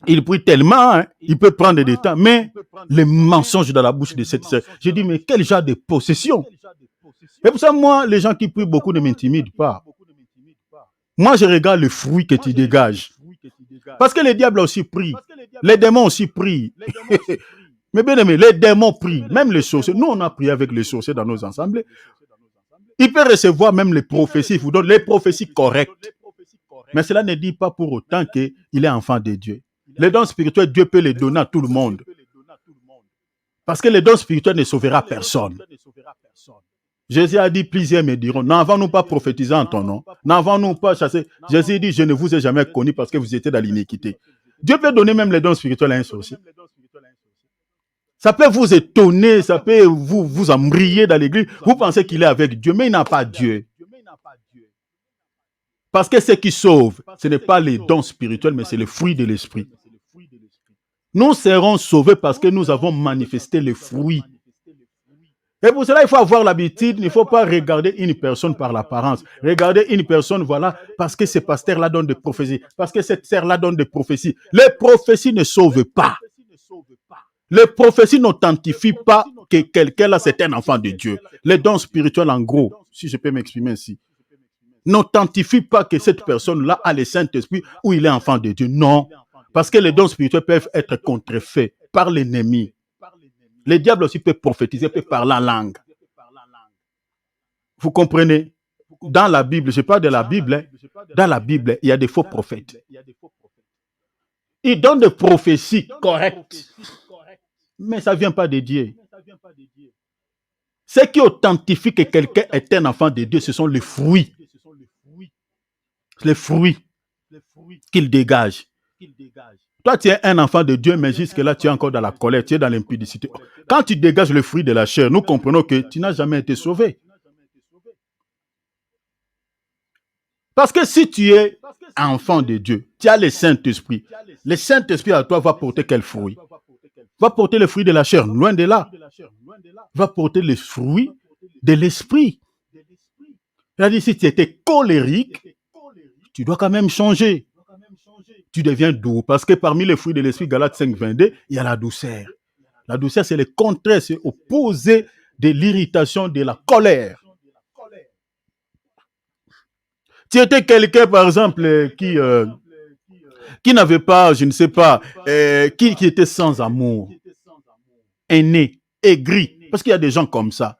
il prie tellement, hein, il peut prendre des temps, mais les mensonges dans la bouche de cette sœur. J'ai dit, mais quel genre de possession? Et pour ça, moi, les gens qui prient beaucoup ne m'intimident pas. Moi, je regarde le fruit que tu dégages. Parce que les diables aussi prient. Les démons aussi prient. Mais bien aimé, les démons prient. Même les sorciers. Nous, on a prié avec les sorciers dans nos assemblées. Il peut recevoir même les prophéties. Il vous donne les prophéties correctes. Mais cela ne dit pas pour autant qu'il est enfant de Dieu. Les dons spirituels, Dieu peut les donner à tout le monde. Parce que les dons spirituels ne sauvera personne. Jésus a dit, plusieurs me diront, n'avons-nous pas prophétisé en ton nom? N'avons-nous pas chassé? Jésus dit, je ne vous ai jamais connu parce que vous étiez dans l'iniquité. Dieu peut donner même les dons spirituels à un sorcier. Ça peut vous étonner, ça peut vous embrayer dans l'église. Vous pensez qu'il est avec Dieu, mais il n'a pas Dieu. Parce que ce qui sauve, ce n'est pas les dons spirituels, mais c'est le fruit de l'esprit. Nous serons sauvés parce que nous avons manifesté les fruits. Et pour cela, il faut avoir l'habitude, il ne faut pas regarder une personne par l'apparence. Regarder une personne, voilà, parce que ce pasteur-là donne des prophéties, parce que cette sœur-là donne des prophéties. Les prophéties ne sauvent pas. Les prophéties n'authentifient pas que quelqu'un-là, c'est un enfant de Dieu. Les dons spirituels, en gros, si je peux m'exprimer ainsi, n'authentifient pas que cette personne-là a le Saint-Esprit ou il est enfant de Dieu. Non, parce que les dons spirituels peuvent être contrefaits par l'ennemi. Les diables aussi peuvent prophétiser, peuvent parler en langue. Vous comprenez? Dans la Bible, je parle de la Bible, hein, dans la Bible, il y a des faux prophètes. Ils donnent des prophéties correctes, mais ça ne vient pas de Dieu. Ce qui authentifie que quelqu'un est un enfant de Dieu, ce sont les fruits. Les fruits qu'il dégage. Toi, tu es un enfant de Dieu, mais jusque-là, tu es encore dans la colère, tu es dans l'impudicité. Quand tu dégages le fruit de la chair, nous comprenons que tu n'as jamais été sauvé. Parce que si tu es enfant de Dieu, tu as le Saint-Esprit. Le Saint-Esprit à toi va porter quel fruit? Va porter le fruit de la chair, loin de là. Va porter les fruits de l'esprit. C'est-à-dire, si tu étais colérique, tu dois quand même changer. Tu deviens doux. Parce que parmi les fruits de l'esprit, Galates 5, 22, il y a la douceur. La douceur, c'est le contraire, c'est opposé de l'irritation, de la colère. Tu étais quelqu'un, par exemple, qui n'avait pas, je ne sais pas, qui était sans amour, aîné, aigri. Parce qu'il y a des gens comme ça.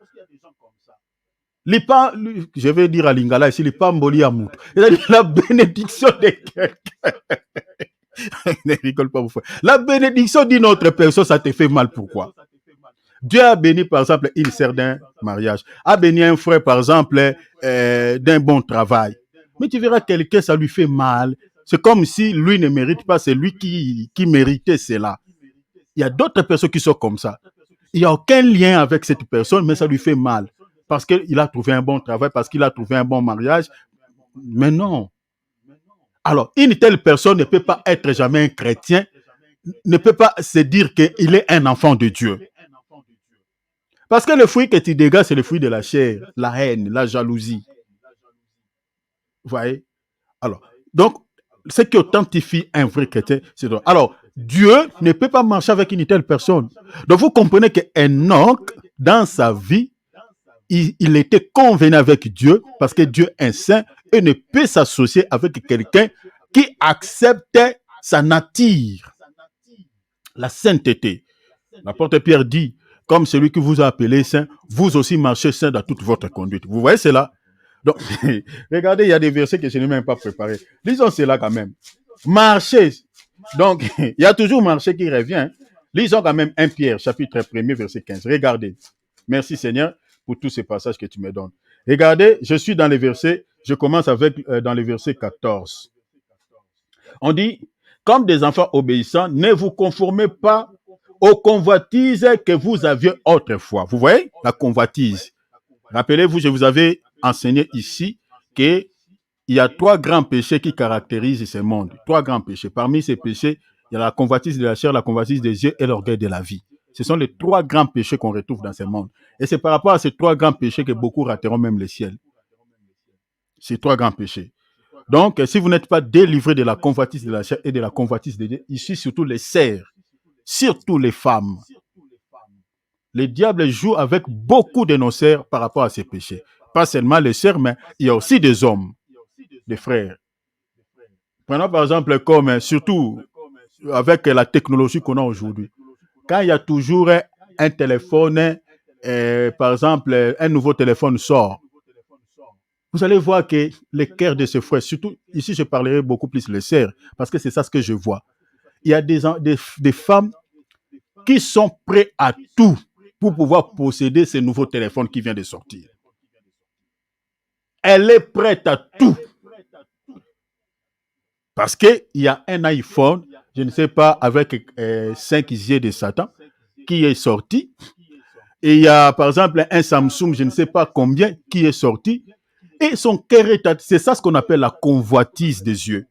Je vais dire à Lingala ici, l'ipamboli amour. C'est-à-dire la bénédiction de quelqu'un. Ne rigole pas, mon frère. La bénédiction d'une autre personne, ça te fait mal. Pourquoi? Dieu a béni, par exemple, une sœur d'un mariage. A béni un frère, par exemple, d'un bon travail. Mais tu verras quelqu'un, ça lui fait mal. c'est comme si lui ne mérite pas, c'est lui qui méritait cela. Il y a d'autres personnes qui sont comme ça. Il n'y a aucun lien avec cette personne, mais ça lui fait mal. Parce qu'il a trouvé un bon travail, parce qu'il a trouvé un bon mariage. Mais non. Alors, une telle personne ne peut pas être jamais un chrétien, ne peut pas se dire qu'il est un enfant de Dieu. Parce que le fruit que tu dégages, c'est le fruit de la chair, la haine, la jalousie. Vous voyez? Alors, donc, ce qui authentifie un vrai chrétien, c'est donc. Alors, Dieu ne peut pas marcher avec une telle personne. Donc, vous comprenez qu'Enoch, dans sa vie, il était convenu avec Dieu parce que Dieu est saint et ne peut s'associer avec quelqu'un qui accepte sa nature, la sainteté. L'apôtre Pierre dit, comme celui qui vous a appelé saint, vous aussi marchez saint dans toute votre conduite. Vous voyez cela? Donc, regardez, il y a des versets que je n'ai même pas préparés. Lisons cela quand même. Marcher. Donc, il y a toujours marcher qui revient. Lisons quand même 1 Pierre, chapitre 1er, verset 15. Regardez. Merci Seigneur pour tous ces passages que tu me donnes. Regardez, je suis dans les versets, je commence avec dans les versets 14. On dit, comme des enfants obéissants, ne vous conformez pas aux convoitises que vous aviez autrefois. Vous voyez la convoitise. Rappelez-vous, je vous avais enseigné ici qu'il y a 3 grands péchés qui caractérisent ce monde. 3 grands péchés. Parmi ces péchés, il y a la convoitise de la chair, la convoitise des yeux et l'orgueil de la vie. Ce sont les 3 grands péchés qu'on retrouve dans ce monde. Et c'est par rapport à ces 3 grands péchés que beaucoup rateront même le ciel. Ces 3 grands péchés. Donc, si vous n'êtes pas délivré de la convoitise de la chair et de la convoitise des yeux, ici surtout les serfs, surtout les femmes. Le diable joue avec beaucoup de nos sœurs par rapport à ces péchés. Pas seulement les sœurs, mais il y a aussi des hommes, des frères. Prenons par exemple comme, surtout avec la technologie qu'on a aujourd'hui, quand il y a toujours un téléphone, par exemple, un nouveau téléphone sort, vous allez voir que les cœurs de ces frères, surtout ici je parlerai beaucoup plus les sœurs, parce que c'est ça ce que je vois. Il y a des femmes qui sont prêtes à tout pour pouvoir posséder ce nouveau téléphone qui vient de sortir. Elle est prête à tout. Parce qu'il y a un iPhone, je ne sais pas, avec 5 yeux de Satan, qui est sorti. Et il y a, par exemple, un Samsung, je ne sais pas combien, qui est sorti. Et son cœur est à... C'est ça ce qu'on appelle la convoitise des yeux.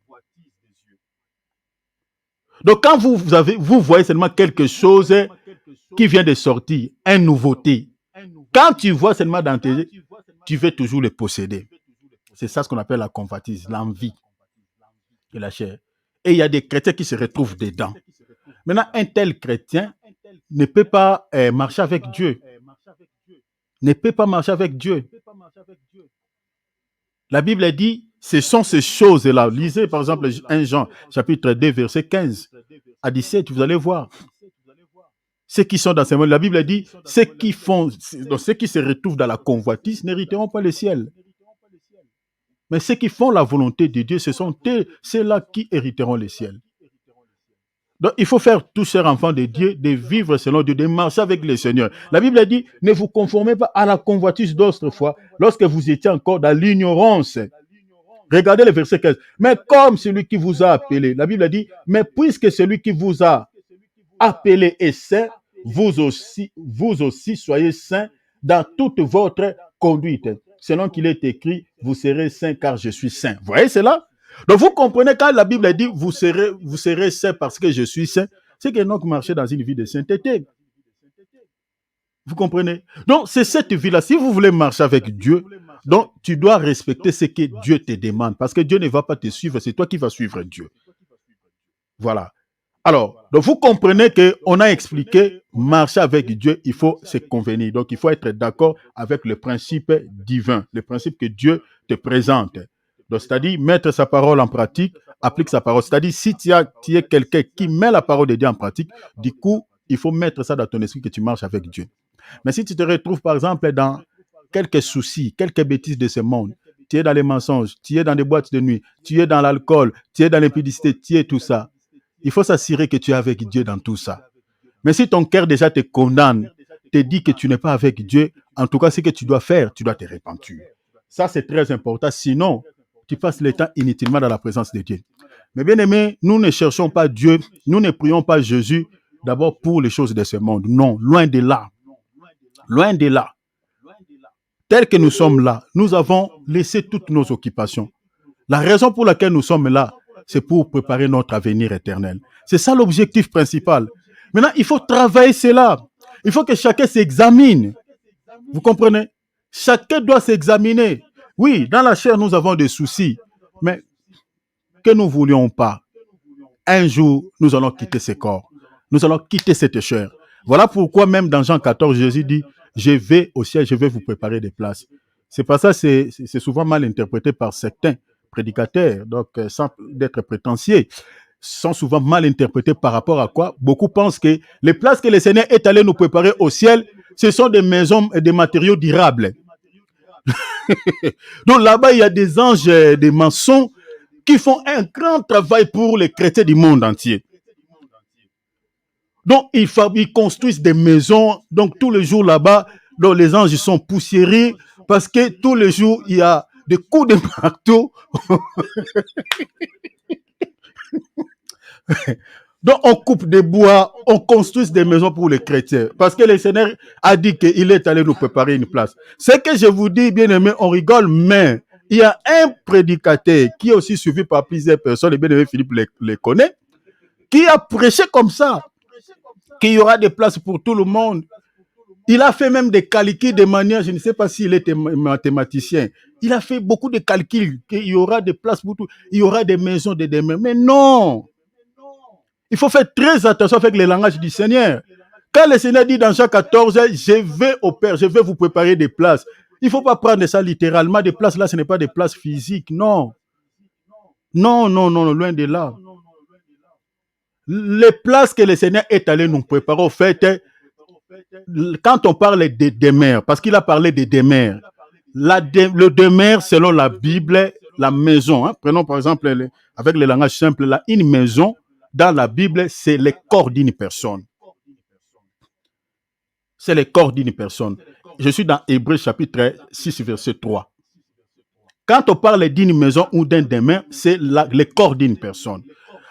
Donc, quand vous voyez seulement quelque chose qui vient de sortir, une nouveauté, quand tu vois seulement dans tes yeux, tu veux toujours le posséder. C'est ça ce qu'on appelle la convoitise, l'envie de la chair. Et il y a des chrétiens qui se retrouvent dedans. Maintenant, un tel chrétien ne peut pas marcher avec Dieu. Ne peut pas marcher avec Dieu. La Bible dit, ce sont ces choses-là. Lisez par exemple 1 Jean, chapitre 2, verset 15 à 17, vous allez voir. Ceux qui sont dans ce monde, la Bible dit, ceux qui se retrouvent dans la convoitise n'hériteront pas le ciel. Mais ceux qui font la volonté de Dieu, ce sont ceux-là qui hériteront le ciel. Donc, il faut faire tous ces enfants de Dieu, de vivre selon Dieu, de marcher avec le Seigneur. La Bible dit, ne vous conformez pas à la convoitise d'autrefois, lorsque vous étiez encore dans l'ignorance. Regardez le verset 15. Mais comme celui qui vous a appelé, la Bible dit, mais puisque celui qui vous a appelé est saint, vous aussi soyez saints dans toute votre conduite. Selon qu'il est écrit, vous serez saints car je suis saint. Vous voyez cela? Donc vous comprenez quand la Bible dit, vous serez saints parce que je suis saint, c'est que Enoch marchait dans une vie de sainteté. Vous comprenez? Donc c'est cette vie-là. Si vous voulez marcher avec Dieu, donc tu dois respecter ce que Dieu te demande. Parce que Dieu ne va pas te suivre, c'est toi qui vas suivre Dieu. Voilà. Alors, donc vous comprenez qu'on a expliqué, marcher avec Dieu, il faut se convenir. Donc, il faut être d'accord avec le principe divin, le principe que Dieu te présente. Donc, c'est-à-dire mettre sa parole en pratique, applique sa parole. C'est-à-dire, si tu es quelqu'un qui met la parole de Dieu en pratique, du coup, il faut mettre ça dans ton esprit que tu marches avec Dieu. Mais si tu te retrouves, par exemple, dans quelques soucis, quelques bêtises de ce monde, tu es dans les mensonges, tu es dans des boîtes de nuit, tu es dans l'alcool, tu es dans l'impudicité, tu es tout ça. Il faut s'assurer que tu es avec Dieu dans tout ça. Mais si ton cœur déjà te condamne, te dit que tu n'es pas avec Dieu, en tout cas, ce que tu dois faire, tu dois te repentir. Ça, c'est très important. Sinon, tu passes le temps inutilement dans la présence de Dieu. Mais bien aimé, nous ne cherchons pas Dieu, nous ne prions pas Jésus d'abord pour les choses de ce monde. Non, loin de là. Loin de là. Tel que nous sommes là, nous avons laissé toutes nos occupations. La raison pour laquelle nous sommes là, c'est pour préparer notre avenir éternel. C'est ça l'objectif principal. Maintenant, il faut travailler cela. Il faut que chacun s'examine. Vous comprenez? Chacun doit s'examiner. Oui, dans la chair, nous avons des soucis. Mais que nous ne voulions pas, un jour, nous allons quitter ce corps. Nous allons quitter cette chair. Voilà pourquoi même dans Jean 14, Jésus dit, je vais au ciel, je vais vous préparer des places. C'est pas ça, c'est souvent mal interprété par certains prédicateurs, donc sans d'être prétentieux, sont souvent mal interprétés par rapport à quoi? Beaucoup pensent que les places que le Seigneur est allé nous préparer au ciel, ce sont des maisons et des matériaux durables. Donc là-bas, il y a des anges, des maçons qui font un grand travail pour les chrétiens du monde entier. Donc, ils construisent des maisons. Donc, tous les jours là-bas, les anges sont poussiérés parce que tous les jours, il y a des coups de marteau. Donc, on coupe des bois, on construit des maisons pour les chrétiens. Parce que le Seigneur a dit qu'il est allé nous préparer une place. C'est que je vous dis, bien aimé, on rigole, mais il y a un prédicateur qui est aussi suivi par plusieurs personnes, et bien aimé Philippe les connaît, qui a prêché comme ça, qu'il y aura des places pour tout le monde. Il a fait même des calculs de manière, je ne sais pas s'il était mathématicien, il a fait beaucoup de calculs, qu'il y aura des places pour tout, il y aura des maisons de demain. Mais non! Il faut faire très attention avec le langage du Seigneur. Quand le Seigneur dit dans Jean 14, je vais au Père, je vais vous préparer des places. Il ne faut pas prendre ça littéralement. Des places là, ce n'est pas des places physiques, non. Non, non, non, loin de là. Les places que le Seigneur est allé nous préparer, au fait, quand on parle des demeures, parce qu'il a parlé des demeures, le demeure, selon la Bible, la maison, hein, prenons par exemple, avec le langage simple, là, une maison, dans la Bible, c'est le corps d'une personne. C'est le corps d'une personne. Je suis dans Hébreux chapitre 6, verset 3. Quand on parle d'une maison ou d'un demeure, c'est le corps d'une personne.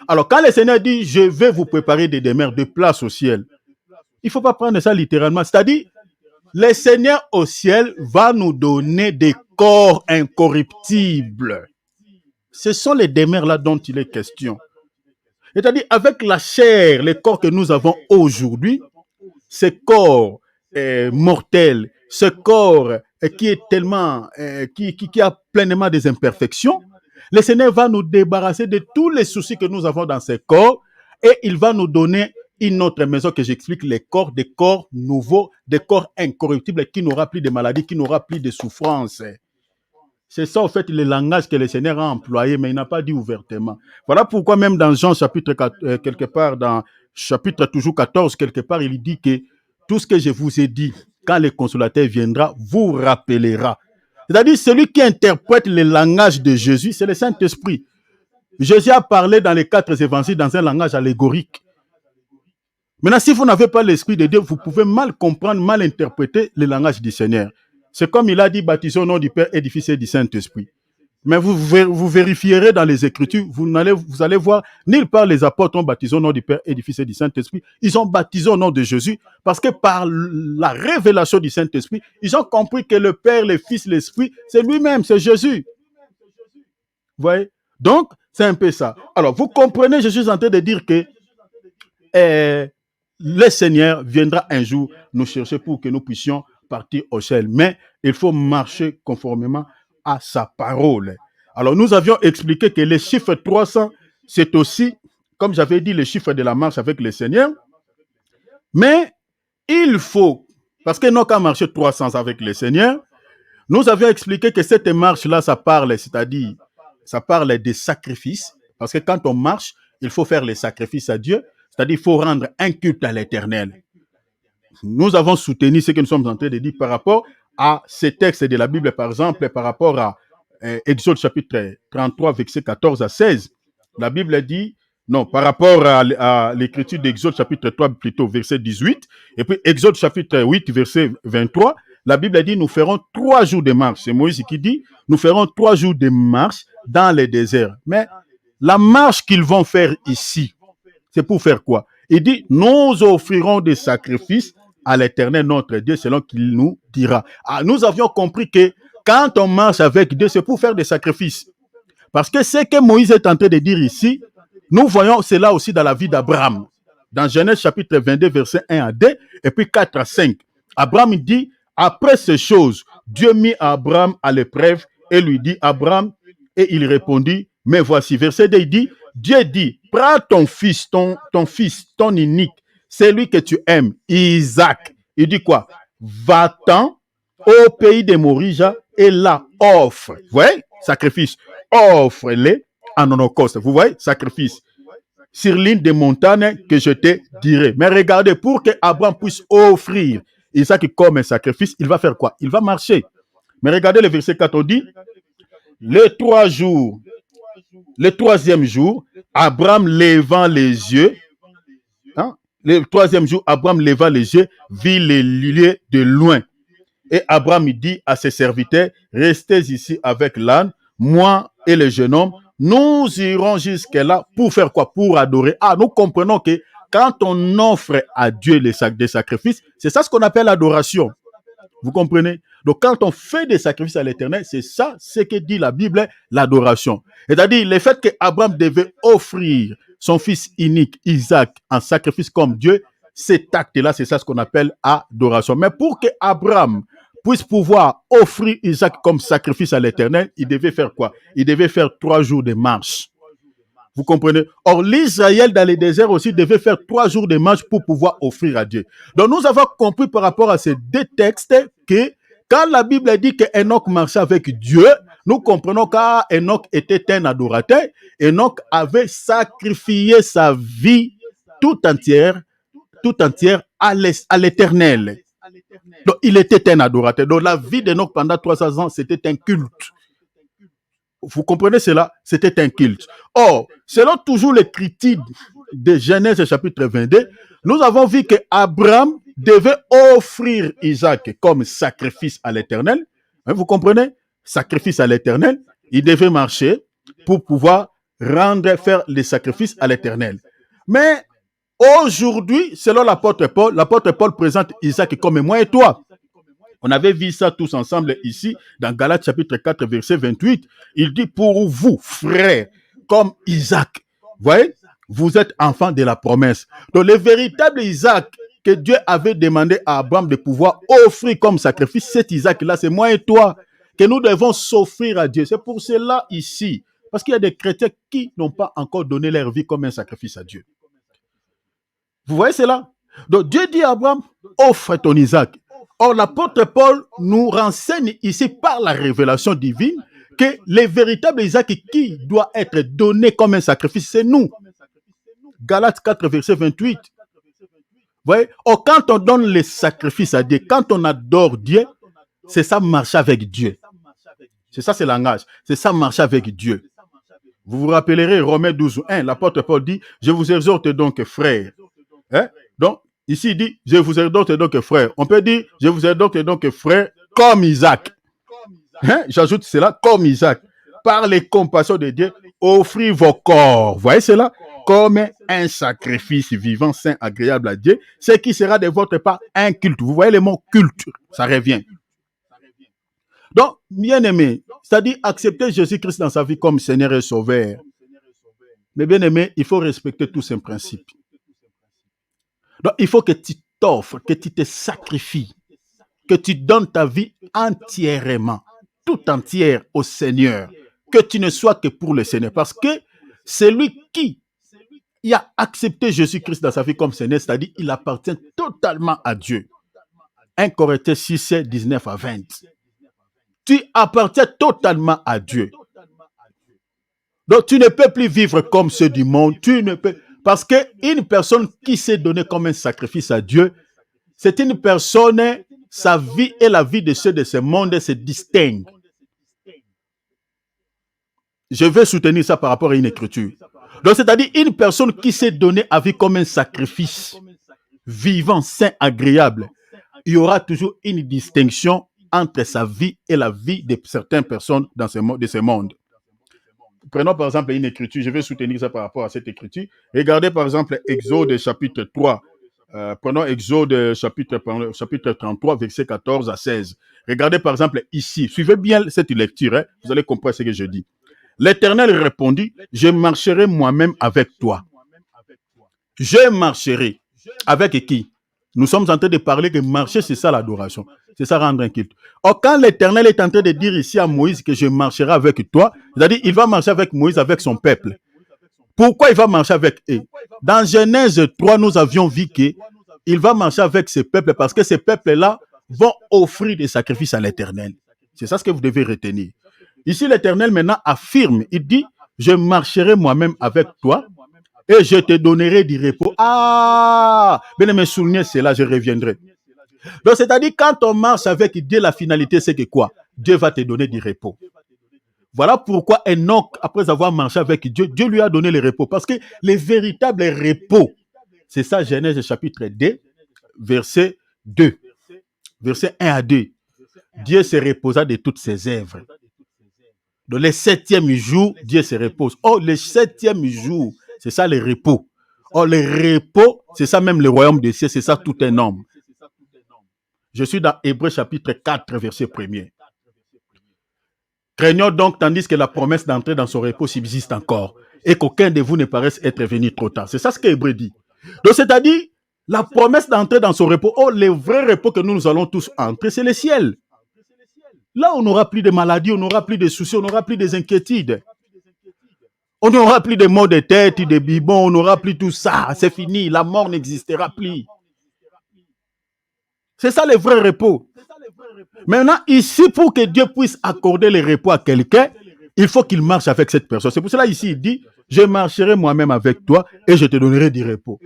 Alors, quand le Seigneur dit, je vais vous préparer des demeures, de place au ciel, il ne faut pas prendre ça littéralement. C'est-à-dire, le Seigneur au ciel va nous donner des corps incorruptibles. Ce sont les demeures là dont il est question. C'est-à-dire, avec la chair, les corps que nous avons aujourd'hui, ce corps mortel, ce corps qui est tellement, qui a pleinement des imperfections, le Seigneur va nous débarrasser de tous les soucis que nous avons dans ce corps et il va nous donner une autre maison que j'explique, les corps, des corps nouveaux, des corps incorruptibles qui n'aura plus de maladies, qui n'aura plus de souffrances. C'est ça, en fait, le langage que le Seigneur a employé, mais il n'a pas dit ouvertement. Voilà pourquoi même dans Jean chapitre 4, quelque part, dans chapitre toujours 14, quelque part, il dit que tout ce que je vous ai dit, quand le consolateur viendra, vous rappellera. C'est-à-dire, celui qui interprète le langage de Jésus, c'est le Saint-Esprit. Jésus a parlé dans les 4 évangiles dans un langage allégorique. Maintenant, si vous n'avez pas l'Esprit de Dieu, vous pouvez mal comprendre, mal interpréter le langage du Seigneur. C'est comme il a dit, baptisé au nom du Père et du Fils et du Saint-Esprit. Mais vous vérifierez dans les Écritures, vous allez voir, nulle part les apôtres ont baptisé au nom du Père et du Fils et du Saint-Esprit. Ils ont baptisé au nom de Jésus parce que par la révélation du Saint-Esprit, ils ont compris que le Père, le Fils, l'Esprit, c'est lui-même, c'est Jésus. Vous voyez? Donc, c'est un peu ça. Alors, vous comprenez, je suis en train de dire que le Seigneur viendra un jour nous chercher pour que nous puissions partir au ciel. Mais il faut marcher conformément à sa parole. Alors, nous avions expliqué que le chiffre 300, c'est aussi, comme j'avais dit, le chiffre de la marche avec le Seigneur. Mais il faut, parce que nous avons marché 300 avec le Seigneur, nous avions expliqué que cette marche-là, ça parle, c'est-à-dire, ça parle des sacrifices. Parce que quand on marche, il faut faire les sacrifices à Dieu. C'est-à-dire, il faut rendre un culte à l'Éternel. Nous avons soutenu ce que nous sommes en train de dire par rapport à ces textes de la Bible, par exemple, par rapport à Exode chapitre 33, verset 14 à 16. La Bible dit, non, par rapport à l'écriture d'Exode chapitre 3, plutôt verset 18, et puis Exode chapitre 8, verset 23, la Bible dit, nous ferons 3 jours de marche. C'est Moïse qui dit, nous ferons 3 jours de marche dans le désert. Mais La marche qu'ils vont faire ici, c'est pour faire quoi? Il dit, nous offrirons des sacrifices à l'Éternel notre Dieu selon qu'il nous dira. Ah, nous avions compris que quand on marche avec Dieu, c'est pour faire des sacrifices. Parce que ce que Moïse est en train de dire ici, nous voyons cela aussi dans la vie d'Abraham. Dans Genèse chapitre 22, versets 1 à 2, et puis 4 à 5. Abraham dit, après ces choses, Dieu mit Abraham à l'épreuve et lui dit, Abraham, et il répondit, mais voici, verset 2, il dit, Dieu dit, prends ton fils, ton unique, celui que tu aimes, Isaac. Il dit quoi? Va-t'en au pays de Morija et là offre. Vous voyez? Sacrifice. Offre-les en holocauste. Vous voyez? Sacrifice. Sur l'île des montagnes que je te dirai. Mais regardez, pour que Abraham puisse offrir Isaac comme un sacrifice, il va faire quoi? Il va marcher. Mais regardez le verset 4, on dit, les 3 jours, le 3e jour, Abraham levant les yeux, le 3e jour, Abraham levant les yeux, vit les lieux de loin. Et Abraham dit à ses serviteurs, restez ici avec l'âne, moi et le jeune homme, nous irons jusque-là pour faire quoi? Pour adorer. Ah, nous comprenons que quand on offre à Dieu des sacrifices, c'est ça ce qu'on appelle l'adoration. Vous comprenez? Donc, quand on fait des sacrifices à l'Éternel, c'est ça ce que dit la Bible, l'adoration. C'est-à-dire, le fait qu'Abraham devait offrir son fils unique, Isaac, en sacrifice comme Dieu, cet acte-là, c'est ça ce qu'on appelle adoration. Mais pour que Abraham puisse pouvoir offrir Isaac comme sacrifice à l'Éternel, il devait faire quoi? Il devait faire 3 jours de marche. Vous comprenez? Or, l'Israël dans les déserts aussi devait faire 3 jours de marche pour pouvoir offrir à Dieu. Donc, nous avons compris par rapport à ces 2 textes que quand la Bible dit qu'Enoch marchait avec Dieu, nous comprenons qu'Enoch était un adorateur. Enoch avait sacrifié sa vie tout entière à l'Éternel. Donc, il était un adorateur. Donc, la vie d'Enoch pendant 300 ans, c'était un culte. Vous comprenez cela? C'était un culte. Or, selon toujours les critiques de Genèse chapitre 22, nous avons vu que Abraham devait offrir Isaac comme sacrifice à l'Éternel. Vous comprenez? Sacrifice à l'Éternel. Il devait marcher pour pouvoir faire les sacrifices à l'Éternel. Mais aujourd'hui, selon l'apôtre Paul présente Isaac comme moi et toi. On avait vu ça tous ensemble ici, dans Galates chapitre 4, verset 28. Il dit, pour vous, frères, comme Isaac, vous voyez, vous êtes enfants de la promesse. Donc, le véritable Isaac que Dieu avait demandé à Abraham de pouvoir offrir comme sacrifice, cet Isaac-là, c'est moi et toi, que nous devons s'offrir à Dieu. C'est pour cela ici, parce qu'il y a des chrétiens qui n'ont pas encore donné leur vie comme un sacrifice à Dieu. Vous voyez cela? Donc, Dieu dit à Abraham, offre ton Isaac. Or, l'apôtre Paul nous renseigne ici par la révélation divine que le véritable Isaac qui doit être donné comme un sacrifice, c'est nous. Galates 4, verset 28. Vous voyez? Or, quand on donne les sacrifices à Dieu, quand on adore Dieu, c'est ça marcher avec Dieu. C'est ça, c'est langage. C'est ça marcher avec Dieu. Vous vous rappellerez Romains 12, 1, l'apôtre Paul dit, je vous exhorte donc, frères. Donc, ici, il dit, je vous exhorte donc, frères. On peut dire, je vous exhorte donc, frères, comme Isaac. J'ajoute cela, comme Isaac. Par les compassions de Dieu, offrez vos corps. Vous voyez cela? Comme un sacrifice vivant, saint, agréable à Dieu, ce qui sera de votre part un culte. Vous voyez le mot culte, ça revient. Donc, bien aimé, c'est-à-dire accepter Jésus-Christ dans sa vie comme Seigneur et Sauveur. Mais bien aimé, il faut respecter tous ces principes. Donc, il faut que tu t'offres, que tu te sacrifies, que tu donnes ta vie entièrement, tout entière au Seigneur, que tu ne sois que pour le Seigneur. Parce que celui qui a accepté Jésus-Christ dans sa vie comme Seigneur, c'est-à-dire il appartient totalement à Dieu. 1 Corinthiens 6, 19 à 20. Tu appartiens totalement à Dieu. Donc, tu ne peux plus vivre comme ceux du monde. Tu ne peux... Parce qu'une personne qui s'est donnée comme un sacrifice à Dieu, c'est une personne, sa vie et la vie de ceux de ce monde se distinguent. Je vais soutenir ça par rapport à une écriture. Donc, c'est-à-dire une personne qui s'est donnée à vie comme un sacrifice, vivant, saint, agréable. Il y aura toujours une distinction entre sa vie et la vie de certaines personnes dans ce monde. prenons par exemple une écriture, je vais soutenir ça par rapport à cette écriture. Regardez par exemple Exode chapitre 3. Prenons Exode chapitre 33, verset 14 à 16. Regardez par exemple ici. Suivez bien cette lecture, hein, vous allez comprendre ce que je dis. L'Éternel répondit, je marcherai moi-même avec toi. Je marcherai. Avec qui? Nous sommes en train de parler que marcher, c'est ça l'adoration. C'est ça rendre un culte. Or, quand l'Éternel est en train de dire ici à Moïse que je marcherai avec toi, c'est-à-dire il va marcher avec Moïse, avec son peuple. Pourquoi il va marcher avec eux? Dans Genèse 3, nous avions vu qu'il va marcher avec ce peuple parce que ces peuples-là vont offrir des sacrifices à l'Éternel. C'est ça ce que vous devez retenir. Ici, l'Éternel maintenant affirme, il dit, je marcherai moi-même avec toi et je te donnerai du repos. Ah, bien me souvenir cela, je reviendrai. Donc, c'est-à-dire, quand on marche avec Dieu, la finalité, c'est que quoi? Dieu va te donner du repos. Voilà pourquoi Enoch, après avoir marché avec Dieu, Dieu lui a donné le repos. Parce que les véritables repos, c'est ça, Genèse chapitre 2, verset 2. Verset 1 à 2. Dieu se reposa de toutes ses œuvres. Dans le 7e jour, Dieu se repose. Oh, le 7e jour, c'est ça le repos. Oh, le repos, c'est ça même le royaume des cieux, c'est ça tout un homme. Je suis dans Hébreux chapitre 4, verset 1er. Craignons donc, tandis que la promesse d'entrer dans son repos subsiste encore, et qu'aucun de vous ne paraisse être venu trop tard. C'est ça ce qu'Hébreux dit. Donc, c'est-à-dire, la promesse d'entrer dans son repos, oh, le vrai repos que nous allons tous entrer, c'est le ciel. Là, on n'aura plus de maladies, on n'aura plus de soucis, on n'aura plus des inquiétudes. On n'aura plus de maux de tête, de bibons, on n'aura plus tout ça. C'est fini, la mort n'existera plus. C'est ça le vrai repos. Maintenant, ici, pour que Dieu puisse accorder le repos à quelqu'un, il faut qu'il marche avec cette personne. C'est pour cela ici, il dit, je marcherai moi-même avec toi et je te donnerai du repos.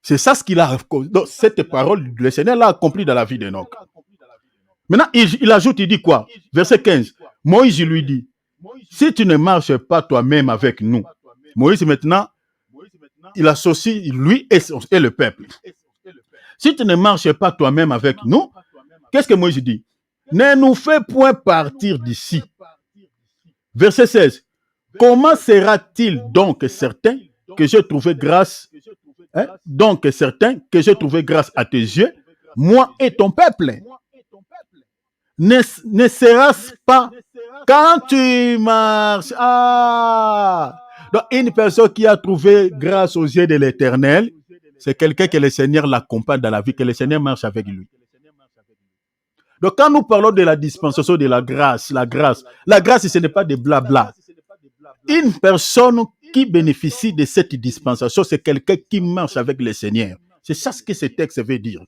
C'est ça ce qu'il a. Donc, cette parole, le Seigneur l'a accompli dans la vie d'Enoch. Maintenant, il ajoute, il dit quoi? Verset 15. Moïse lui dit, si tu ne marches pas toi-même avec nous, Moïse maintenant, il associe lui et le peuple. Si tu ne marches pas toi-même avec nous, qu'est-ce que Moïse dit? Ne nous fais point partir d'ici. Verset 16. Comment sera-t-il donc certain que j'ai trouvé grâce, donc certain que j'ai trouvé grâce à tes yeux, moi et ton peuple? Ne sera-ce pas quand tu marches? Ah! Donc, une personne qui a trouvé grâce aux yeux de l'Éternel, c'est quelqu'un que le Seigneur l'accompagne dans la vie, que le Seigneur marche avec lui. Donc, quand nous parlons de la dispensation de la grâce, ce n'est pas de blabla. Une personne qui bénéficie de cette dispensation, c'est quelqu'un qui marche avec le Seigneur. C'est ça ce que ce texte veut dire.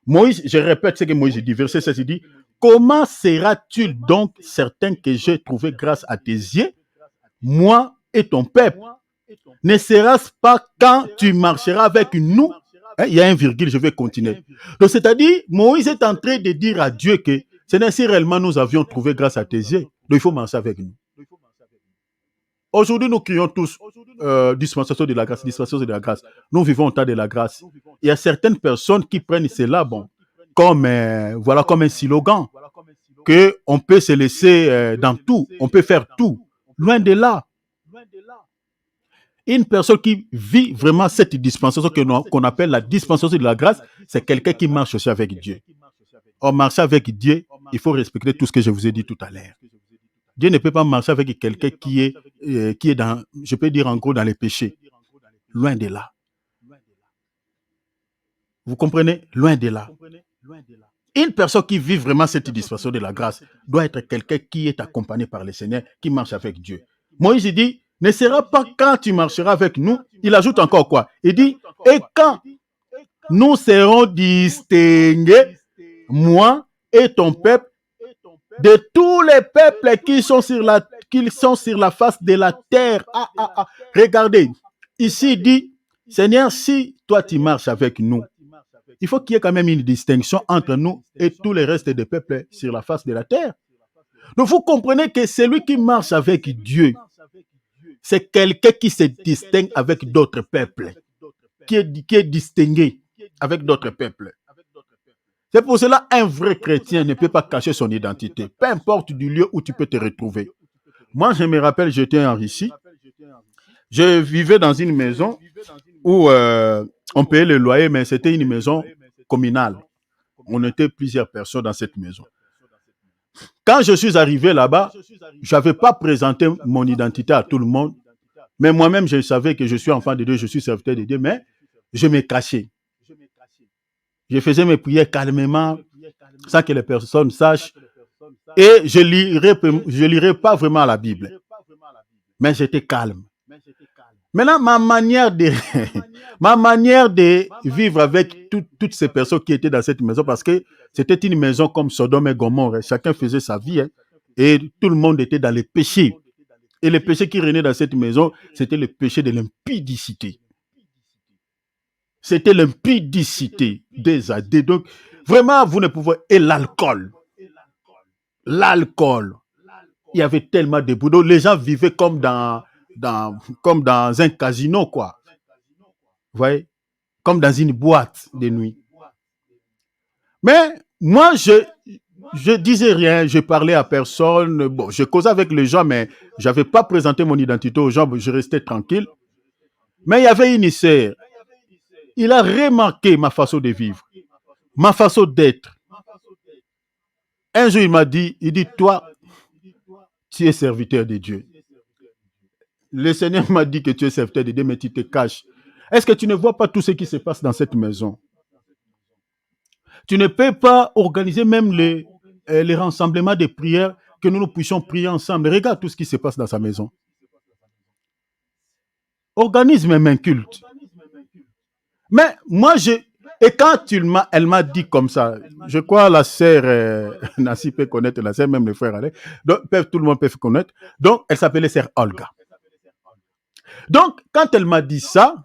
Moïse, je répète ce que Moïse dit, verset 16, il dit, comment sera-t-il donc certain que j'ai trouvé grâce à tes yeux, moi et ton peuple? Ne sera-ce pas quand tu marcheras avec nous? Il y a un virgule, je vais continuer. Donc, c'est-à-dire, Moïse est en train de dire à Dieu que c'est ainsi réellement nous avions trouvé grâce à tes yeux. Donc, il faut marcher avec nous. Aujourd'hui, nous crions tous dispensation de la grâce, dispensation de la grâce. Nous vivons au temps de la grâce. Il y a certaines personnes qui prennent cela, comme un slogan, qu'on peut se laisser dans tout, on peut faire tout. Loin de là. Une personne qui vit vraiment cette dispensation qu'on appelle la dispensation de la grâce, c'est quelqu'un qui marche aussi avec Dieu. Or, marcher avec Dieu, il faut respecter tout ce que je vous ai dit tout à l'heure. Dieu ne peut pas marcher avec quelqu'un qui est dans, je peux dire en gros, dans les péchés. Loin de là. Vous comprenez? Loin de là. Une personne qui vit vraiment cette dispensation de la grâce doit être quelqu'un qui est accompagné par le Seigneur, qui marche avec Dieu. Moïse dit, ne sera pas quand tu marcheras avec nous. Il ajoute encore quoi? Il dit, et quand nous serons distingués, moi et ton peuple, de tous les peuples qui sont sur la face de la terre. Regardez, ici il dit, Seigneur, si toi tu marches avec nous, il faut qu'il y ait quand même une distinction entre nous et tous les restes des peuples sur la face de la terre. Donc vous comprenez que celui qui marche avec Dieu, c'est quelqu'un qui se distingue avec d'autres peuples, qui est distingué avec d'autres peuples. C'est pour cela qu'un vrai chrétien ne peut pas cacher son identité, peu importe du lieu où tu peux te retrouver. Moi, je me rappelle, j'étais en Russie. Je vivais dans une maison où on payait le loyer, mais c'était une maison communale. On était plusieurs personnes dans cette maison. Quand je suis arrivé là-bas, je n'avais pas présenté mon identité à tout le monde, mais moi-même, je savais que je suis enfant de Dieu, je suis serviteur de Dieu, mais je me cachais. Je faisais mes prières calmement, sans que les personnes sachent, et je lirais pas vraiment la Bible, mais j'étais calme. Maintenant, ma manière de vivre avec toutes ces personnes qui étaient dans cette maison, parce que c'était une maison comme Sodome et Gomorrhe, chacun faisait sa vie, hein, et tout le monde était dans les péchés. Et le péché qui régnait dans cette maison, c'était le péché de l'impudicité. C'était l'impudicité des adés. Donc, vraiment, vous ne pouvez... Et l'alcool. L'alcool. Il y avait tellement de boulots. Les gens vivaient comme dans un casino, quoi. Vous voyez? Comme dans une boîte de nuit. Mais moi, je disais rien, je parlais à personne. Bon, je causais avec les gens, mais je n'avais pas présenté mon identité aux gens. Je restais tranquille. Mais il y avait une sœur. Il a remarqué ma façon de vivre, ma façon d'être. Un jour, il dit, toi, tu es serviteur de Dieu. Le Seigneur m'a dit que tu es serviteur de Dieu, mais tu te caches. Est-ce que tu ne vois pas tout ce qui se passe dans cette maison? Tu ne peux pas organiser même les rassemblements de prières que nous puissions prier ensemble. Regarde tout ce qui se passe dans sa maison. Organise même un culte. Mais moi, et quand elle m'a dit comme ça, je crois la sœur Nancy peut connaître la sœur, même les frères Alain, donc tout le monde peut connaître. Donc, elle s'appelait sœur Olga. Donc, quand elle m'a dit ça,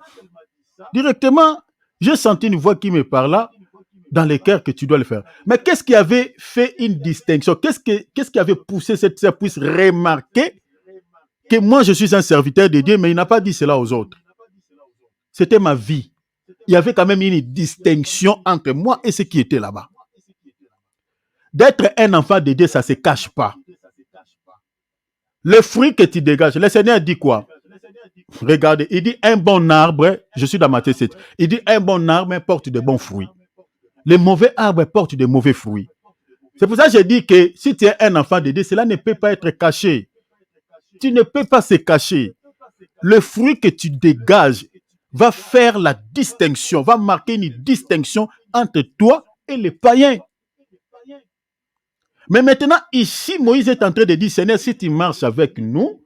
directement, j'ai senti une voix qui me parla dans le cœur que tu dois le faire. Mais qu'est-ce qui avait fait une distinction? Qu'est-ce qui avait poussé cette sœur puisse remarquer que moi, je suis un serviteur de Dieu, mais il n'a pas dit cela aux autres. C'était ma vie. Il y avait quand même une distinction entre moi et ceux qui étaient là-bas. D'être un enfant de Dieu, ça ne se cache pas. Le fruit que tu dégages, le Seigneur dit quoi? Regardez, il dit un bon arbre, je suis dans Matthieu 7, il dit un bon arbre porte de bons fruits. Les mauvais arbres portent de mauvais fruits. C'est pour ça que je dis que si tu es un enfant de Dieu, cela ne peut pas être caché. Tu ne peux pas se cacher. Le fruit que tu dégages va faire la distinction, va marquer une distinction entre toi et les païens. Mais maintenant, ici, Moïse est en train de dire, Seigneur, si tu marches avec nous,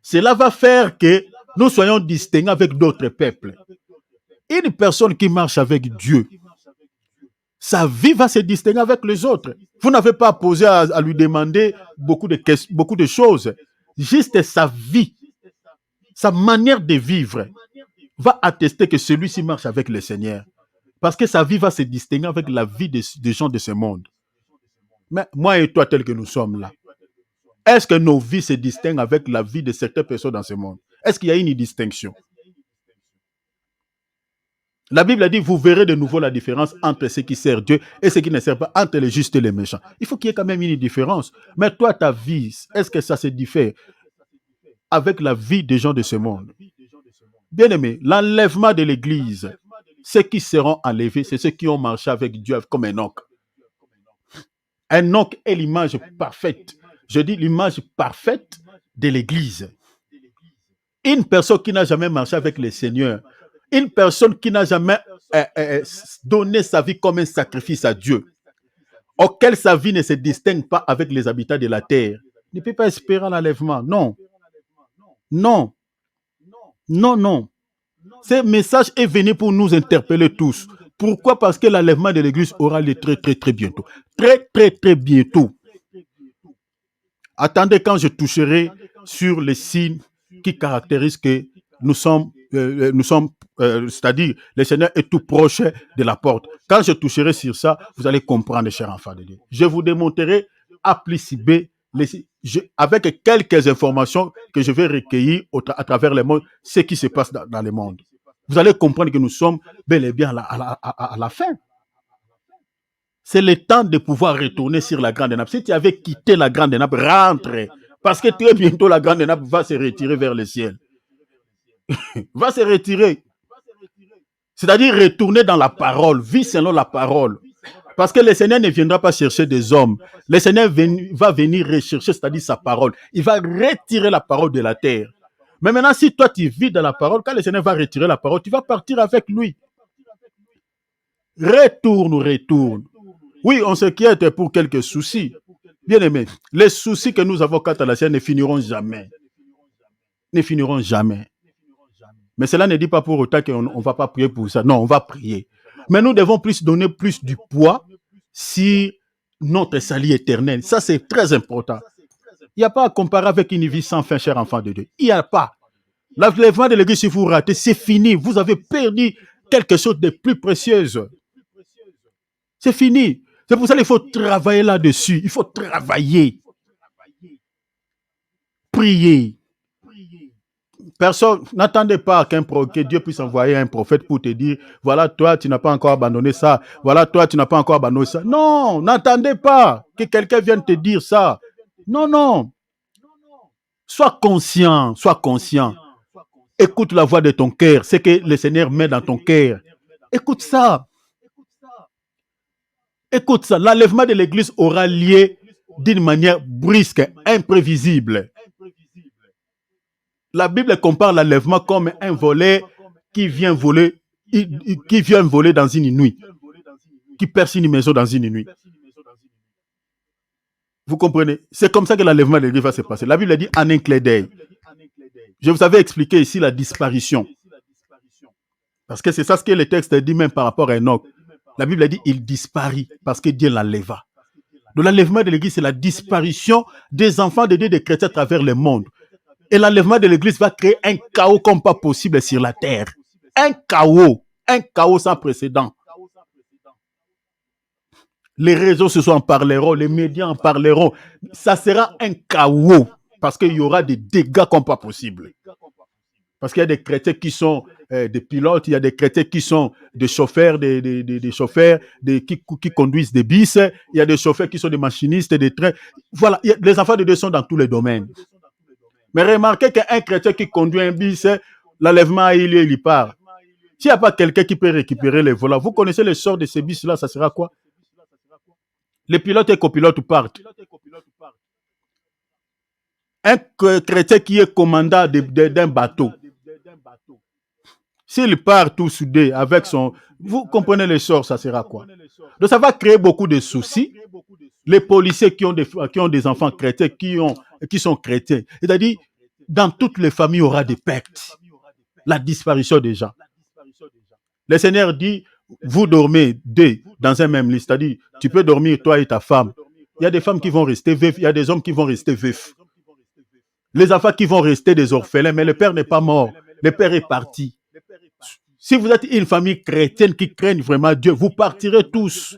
cela va faire que nous soyons distingués avec d'autres peuples. Une personne qui marche avec Dieu, sa vie va se distinguer avec les autres. Vous n'avez pas posé à lui demander beaucoup de choses. Juste sa vie, sa manière de vivre va attester que celui-ci marche avec le Seigneur. Parce que sa vie va se distinguer avec la vie des gens de ce monde. Mais moi et toi, tels que nous sommes là, est-ce que nos vies se distinguent avec la vie de certaines personnes dans ce monde? Est-ce qu'il y a une distinction? La Bible a dit, vous verrez de nouveau la différence entre ceux qui servent Dieu et ceux qui ne servent pas, entre les justes et les méchants. Il faut qu'il y ait quand même une différence. Mais toi, ta vie, est-ce que ça se diffère avec la vie des gens de ce monde? Bien aimé, l'enlèvement de l'Église, ceux qui seront enlevés, c'est ceux qui ont marché avec Dieu comme Enoch. Enoch est l'image parfaite. Je dis l'image parfaite de l'Église. Une personne qui n'a jamais marché avec le Seigneur, une personne qui n'a jamais donné sa vie comme un sacrifice à Dieu, auquel sa vie ne se distingue pas avec les habitants de la terre, ne peut pas espérer l'enlèvement. Non. Non. Non, non. Ce message est venu pour nous interpeller tous. Pourquoi? Parce que l'enlèvement de l'Église aura lieu très, très, très bientôt. Très, très, très bientôt. Attendez quand je toucherai sur les signes qui caractérisent que nous sommes c'est-à-dire, le Seigneur est tout proche de la porte. Quand je toucherai sur ça, vous allez comprendre, chers enfants de Dieu. Je vous démontrerai A plus B, avec quelques informations que je vais recueillir à travers le monde, ce qui se passe dans le monde. Vous allez comprendre que nous sommes bel et bien à la fin. C'est le temps de pouvoir retourner sur la grande nappe. Si tu avais quitté la grande nappe, rentre Parce que très bientôt, la grande nappe va se retirer vers le ciel. Va se retirer. C'est-à-dire retourner dans la parole, vivre selon la parole. Parce que le Seigneur ne viendra pas chercher des hommes. Le Seigneur va venir rechercher, c'est-à-dire sa parole. Il va retirer la parole de la terre. Mais maintenant, si toi tu vis dans la parole, quand le Seigneur va retirer la parole, tu vas partir avec lui. Retourne. Oui, on s'inquiète pour quelques soucis. Bien aimé, les soucis que nous avons quant à la chair ne finiront jamais. Ne finiront jamais. Mais cela ne dit pas pour autant qu'on ne va pas prier pour ça. Non, on va prier. Mais nous devons plus donner plus du poids sur notre salut éternel. Ça, c'est très important. Il n'y a pas à comparer avec une vie sans fin, cher enfant de Dieu. Il n'y a pas. L'enlèvement de l'église, si vous ratez, c'est fini. Vous avez perdu quelque chose de plus précieux. C'est fini. C'est pour ça qu'il faut travailler là-dessus. Il faut travailler. Prier. Personne, n'attendez pas que Dieu puisse envoyer un prophète pour te dire, voilà, toi, tu n'as pas encore abandonné ça. Voilà, toi, tu n'as pas encore abandonné ça. Non, n'attendez pas que quelqu'un vienne te dire ça. Non. Sois conscient. Écoute la voix de ton cœur. C'est que le Seigneur met dans ton cœur. Écoute ça. L'enlèvement de l'église aura lieu d'une manière brusque, imprévisible. La Bible compare l'enlèvement comme un voleur qui vient voler dans une nuit, qui perce une maison dans une nuit. Vous comprenez? C'est comme ça que l'enlèvement de l'église va se passer. La Bible dit en un clin d'œil. Je vous avais expliqué ici la disparition. Parce que c'est ça ce que le texte dit même par rapport à Enoch. La Bible dit il disparaît parce que Dieu l'enlèva. Donc l'enlèvement de l'église, c'est la disparition des enfants de Dieu, des chrétiens à travers le monde. Et l'enlèvement de l'église va créer un chaos comme pas possible sur la terre. Un chaos sans précédent. Les réseaux sociaux en parleront, les médias en parleront. Ça sera un chaos parce qu'il y aura des dégâts comme pas possible. Parce qu'il y a des chrétiens qui sont des pilotes, il y a des chrétiens qui sont des chauffeurs, des chauffeurs qui conduisent des bus, il y a des chauffeurs qui sont des machinistes, des trains. Voilà, les enfants de Dieu sont dans tous les domaines. Mais remarquez qu'un chrétien qui conduit un bus, l'enlèvement il part. S'il n'y a pas quelqu'un qui peut récupérer les volants, vous connaissez le sort de ces bus-là, ça sera quoi? Les pilotes et copilotes partent. Un chrétien qui est commandant d'un bateau, s'il part tout soudé avec son... Vous comprenez le sort, ça sera quoi? Donc ça va créer beaucoup de soucis. Les policiers qui ont des enfants chrétiens, qui sont chrétiens. C'est-à-dire, dans toutes les familles, il y aura des pertes. La disparition des gens. Le Seigneur dit, vous dormez deux dans un même lit. C'est-à-dire, tu peux dormir toi et ta femme. Il y a des femmes qui vont rester veuves, il y a des hommes qui vont rester veufs. Les enfants qui vont rester des orphelins, mais le père n'est pas mort. Le père est parti. Si vous êtes une famille chrétienne qui craigne vraiment Dieu, vous partirez tous.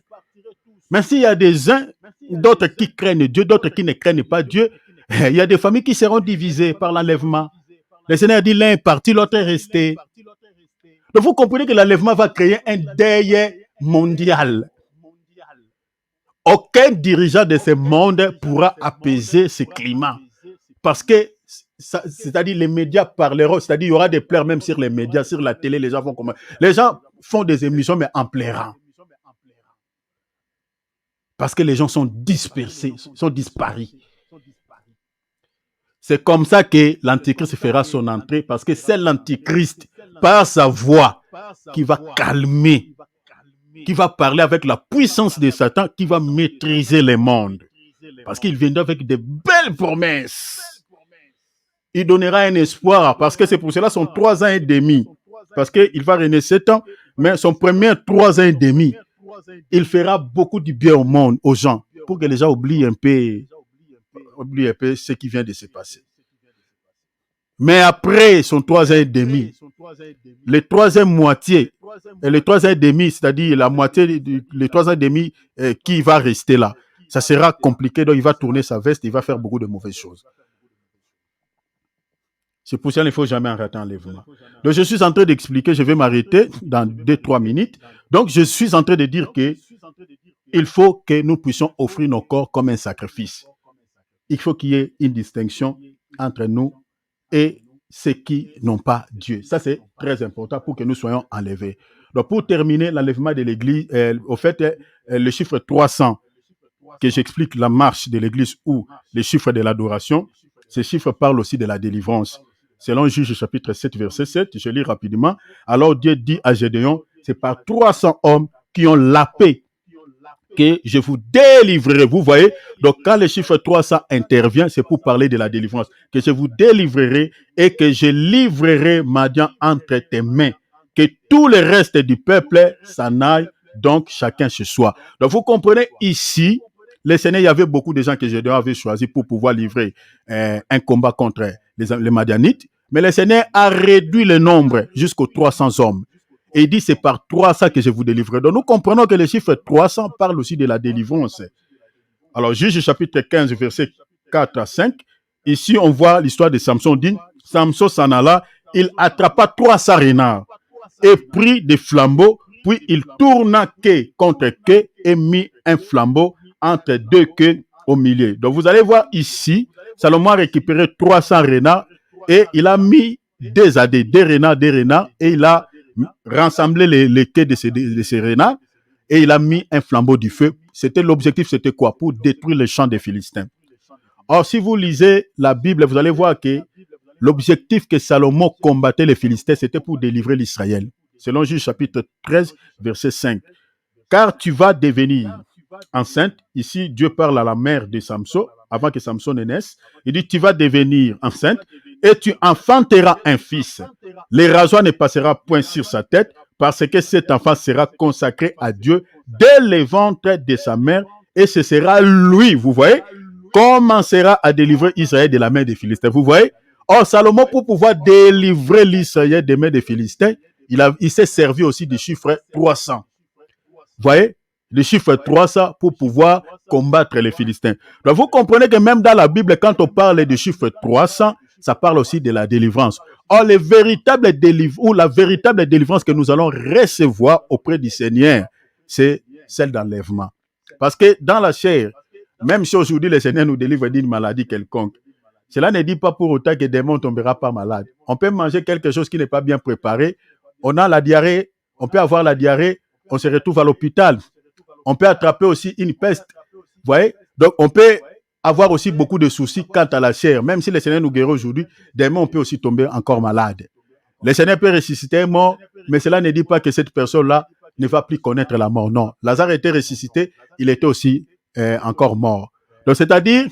Mais s'il y a des uns, d'autres qui craignent Dieu, d'autres qui ne craignent pas Dieu, il y a des familles qui seront divisées par l'enlèvement. Le Seigneur dit l'un est parti, l'autre est resté. Donc vous comprenez que l'enlèvement va créer un deuil mondial. Aucun dirigeant de ce monde pourra apaiser ce climat. Parce que, c'est-à-dire les médias parleront, c'est-à-dire il y aura des pleurs même sur les médias, sur la télé, les gens vont comment. Les gens font des émissions mais en pleurant. Parce que les gens sont dispersés, sont disparus. C'est comme ça que l'Antichrist fera son entrée, parce que c'est l'Antichrist, par sa voix, qui va calmer, qui va parler avec la puissance de Satan, qui va maîtriser le monde. Parce qu'il viendra avec de belles promesses. Il donnera un espoir, parce que c'est pour cela son 3 ans et demi. Parce qu'il va régner 7 ans, mais son premier 3 ans et demi, il fera beaucoup du bien au monde, aux gens, pour que les gens oublient un peu ce qui vient de se passer. Mais après son 3 ans et demi, le troisième moitié, et le 3 ans et demi, c'est-à-dire la moitié, les 3 ans et demi qui va rester là, ça sera compliqué, donc il va tourner sa veste, il va faire beaucoup de mauvaises choses. C'est pour ça qu'il ne faut jamais arrêter l'enlèvement. Donc je suis en train d'expliquer, je vais m'arrêter dans 2-3 minutes. Donc je suis en train de dire que il faut que nous puissions offrir nos corps comme un sacrifice. il faut qu'il y ait une distinction entre nous et ceux qui n'ont pas Dieu. Ça, c'est très important pour que nous soyons enlevés. Donc, pour terminer l'enlèvement de l'Église, au fait, le chiffre 300, que j'explique la marche de l'Église ou les chiffres de l'adoration, ces chiffres parlent aussi de la délivrance. Selon Juge chapitre 7, verset 7, je lis rapidement. Alors Dieu dit à Gédéon, c'est par 300 hommes qui ont la paix que je vous délivrerai. Vous voyez, donc quand le chiffre 300 intervient, c'est pour parler de la délivrance. Que je vous délivrerai et que je livrerai Madian entre tes mains. Que tout le reste du peuple s'en aille, donc chacun chez soi. Donc vous comprenez ici, le Seigneur, il y avait beaucoup de gens que Gédéon avait choisi pour pouvoir livrer un combat contre les Madianites. Mais le Seigneur a réduit le nombre jusqu'aux 300 hommes. Et il dit, c'est par 300 que je vous délivrerai. Donc nous comprenons que le chiffre 300 parle aussi de la délivrance. Alors, Juge chapitre 15, verset 4 à 5. Ici, on voit l'histoire de Samson. Dit, Samson s'en alla, il attrapa 300 renards et prit des flambeaux, puis il tourna quai contre quai et mit un flambeau entre deux queues au milieu. Donc, vous allez voir ici, Salomon a récupéré 300 renards et il a mis des renards, et il a rassemblé les quais de ces renards et il a mis un flambeau du feu. L'objectif, c'était quoi? Pour détruire les champs des Philistins. Or, si vous lisez la Bible, vous allez voir que l'objectif que Salomon combattait les Philistins, c'était pour délivrer l'Israël. Selon Juge chapitre 13, verset 5. Car tu vas devenir enceinte. Ici, Dieu parle à la mère de Samson, avant que Samson ne naisse. Il dit, tu vas devenir enceinte et tu enfanteras un fils. Le rasoir ne passera point sur sa tête, parce que cet enfant sera consacré à Dieu dès le ventre de sa mère, et ce sera lui, vous voyez, commencera à délivrer Israël de la main des Philistins. Vous voyez? Or, Salomon, pour pouvoir délivrer l'Israël des mains des Philistins, il s'est servi aussi du chiffre 300. Vous voyez? Le chiffre 300 pour pouvoir combattre les Philistins. Donc, vous comprenez que même dans la Bible, quand on parle du chiffre 300, ça parle aussi de la délivrance. Or, la véritable délivrance que nous allons recevoir auprès du Seigneur, c'est celle d'enlèvement. Parce que dans la chair, même si aujourd'hui le Seigneur nous délivre d'une maladie quelconque, cela ne dit pas pour autant que des démons ne tombera pas malade. On peut manger quelque chose qui n'est pas bien préparé. On a la diarrhée, on peut avoir la diarrhée, on se retrouve à l'hôpital. On peut attraper aussi une peste. Vous voyez? Donc, on peut avoir aussi beaucoup de soucis quant à la chair. Même si le Seigneur nous guérit aujourd'hui, demain, on peut aussi tomber encore malade. Le Seigneur peut ressusciter un mort, mais cela ne dit pas que cette personne-là ne va plus connaître la mort. Non. Lazare était ressuscité, il était aussi encore mort. Donc, c'est-à-dire,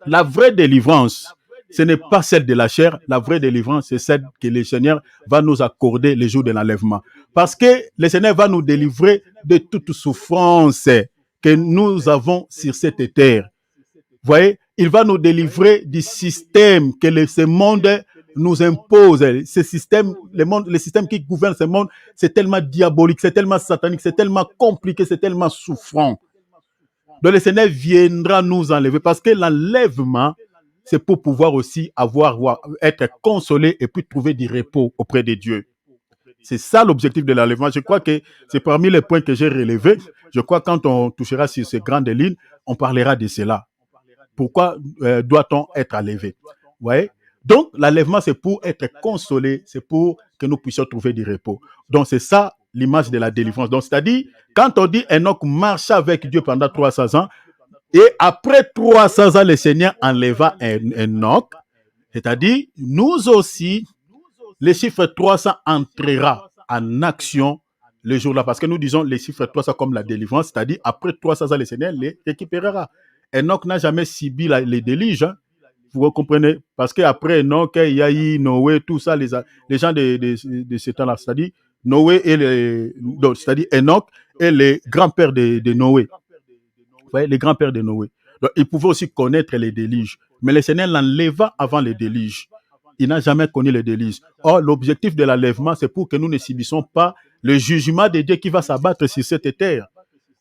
la vraie délivrance, ce n'est pas celle de la chair. La vraie délivrance, c'est celle que le Seigneur va nous accorder les jours de l'enlèvement. Parce que le Seigneur va nous délivrer de toute souffrance que nous avons sur cette terre. Vous voyez, il va nous délivrer du système que ce monde nous impose. Ce système, le système qui gouverne ce monde, c'est tellement diabolique, c'est tellement satanique, c'est tellement compliqué, c'est tellement souffrant. Donc le Seigneur viendra nous enlever parce que l'enlèvement, c'est pour pouvoir aussi être consolé et puis trouver du repos auprès de Dieu. C'est ça l'objectif de l'enlèvement. Je crois que c'est parmi les points que j'ai relevés. Je crois que quand on touchera sur ces grandes lignes, on parlera de cela. Pourquoi doit-on être enlevé? Vous voyez? Donc, l'enlèvement, c'est pour être consolé, c'est pour que nous puissions trouver du repos. Donc, c'est ça l'image de la délivrance. Donc, c'est-à-dire, quand on dit Enoch marcha avec Dieu pendant 300 ans, et après 300 ans, le Seigneur enleva Enoch, c'est-à-dire, nous aussi, le chiffre 300 entrera en action le jour-là, parce que nous disons les chiffres 300 comme la délivrance, c'est-à-dire, après 300 ans, le Seigneur les récupérera. Enoch n'a jamais subi les déluges, hein. Vous comprenez? Parce qu'après Enoch, il y a eu Noé, tout ça, les gens de ce temps-là, c'est-à-dire Noé et c'est-à-dire Enoch et les grands-pères de Noé. Vous voyez, les grands-pères de Noé. Donc, ils pouvaient aussi connaître les déluges. Mais le Seigneur l'enleva avant les déluges. Il n'a jamais connu les déluges. Or, l'objectif de l'enlèvement, c'est pour que nous ne subissons pas le jugement de Dieu qui va s'abattre sur cette terre.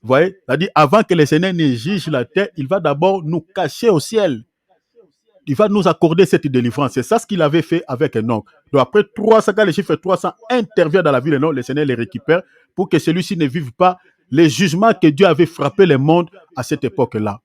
Vous voyez? C'est-à-dire, avant que le Seigneur ne juge la terre, il va d'abord nous cacher au ciel. Il va nous accorder cette délivrance. C'est ça ce qu'il avait fait avec Enoch. Donc après 300, quand le chiffre 300 intervient dans la vie d'Enoch, le Seigneur les récupère pour que celui-ci ne vive pas les jugements que Dieu avait frappé le monde à cette époque-là.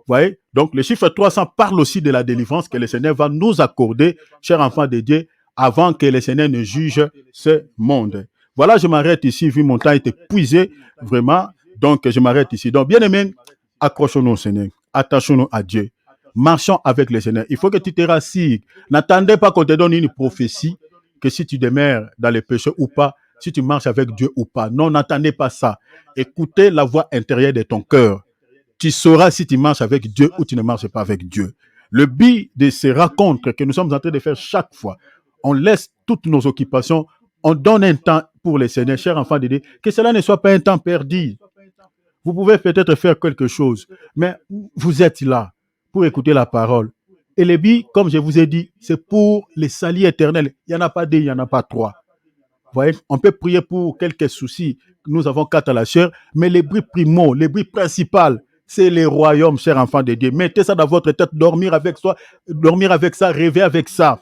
Voyez? Donc, le chiffre 300 parle aussi de la délivrance que le Seigneur va nous accorder, chers enfants de Dieu, avant que le Seigneur ne juge ce monde. Voilà, je m'arrête ici, vu mon temps est épuisé, vraiment. Donc, je m'arrête ici. Donc, bien aimé, accrochons-nous au Seigneur. Attachons-nous à Dieu. Marchons avec le Seigneur. Il faut que tu te rassures. N'attendez pas qu'on te donne une prophétie que si tu demeures dans les péchés ou pas, si tu marches avec Dieu ou pas. Non, n'attendez pas ça. Écoutez la voix intérieure de ton cœur. Tu sauras si tu marches avec Dieu ou tu ne marches pas avec Dieu. Le but de ces rencontres que nous sommes en train de faire chaque fois, on laisse toutes nos occupations, on donne un temps pour les Seigneurs, chers enfants de Dieu, que cela ne soit pas un temps perdu. Vous pouvez peut-être faire quelque chose, mais vous êtes là pour écouter la parole. Et le but, comme je vous ai dit, c'est pour les salut éternels. Il n'y en a pas deux, il n'y en a pas trois. Vous voyez, on peut prier pour quelques soucis. Nous avons 4 à la chair, mais les bruits primaux, les bruits principaux, c'est les royaumes, chers enfants de Dieu. Mettez ça dans votre tête, dormir avec ça, rêver avec ça.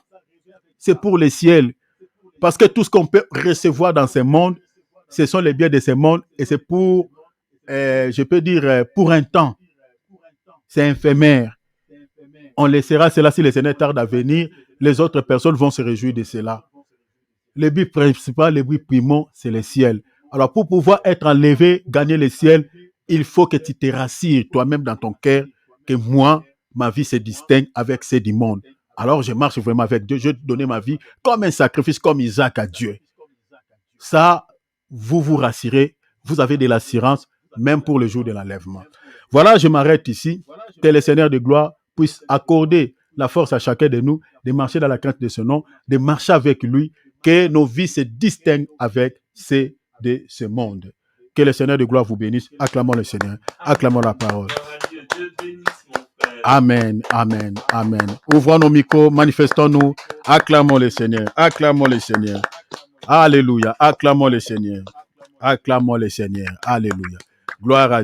C'est pour les ciels. Parce que tout ce qu'on peut recevoir dans ce monde, ce sont les biens de ce monde et c'est pour, je peux dire, pour un temps. C'est éphémère. On laissera cela si le Seigneur tarde à venir. Les autres personnes vont se réjouir de cela. Le but principal, le but primaux, c'est le ciel. Alors, pour pouvoir être enlevé, gagner le ciel, il faut que tu te rassures toi-même dans ton cœur que moi, ma vie se distingue avec celle du monde. Alors, je marche vraiment avec Dieu. Je vais donner ma vie comme un sacrifice, comme Isaac à Dieu. Ça, vous vous rassurez. Vous avez de l'assurance, même pour le jour de l'enlèvement. Voilà, je m'arrête ici. Que le Seigneur de gloire puisse accorder la force à chacun de nous de marcher dans la crainte de ce nom, de marcher avec lui, que nos vies se distinguent avec ceux de ce monde. Que le Seigneur de gloire vous bénisse. Acclamons le Seigneur. Acclamons la parole. Amen, amen, amen. Ouvrons nos micros, manifestons-nous. Acclamons le Seigneur. Acclamons le Seigneur. Alléluia. Acclamons le Seigneur. Acclamons le Seigneur. Alléluia. Gloire à Dieu.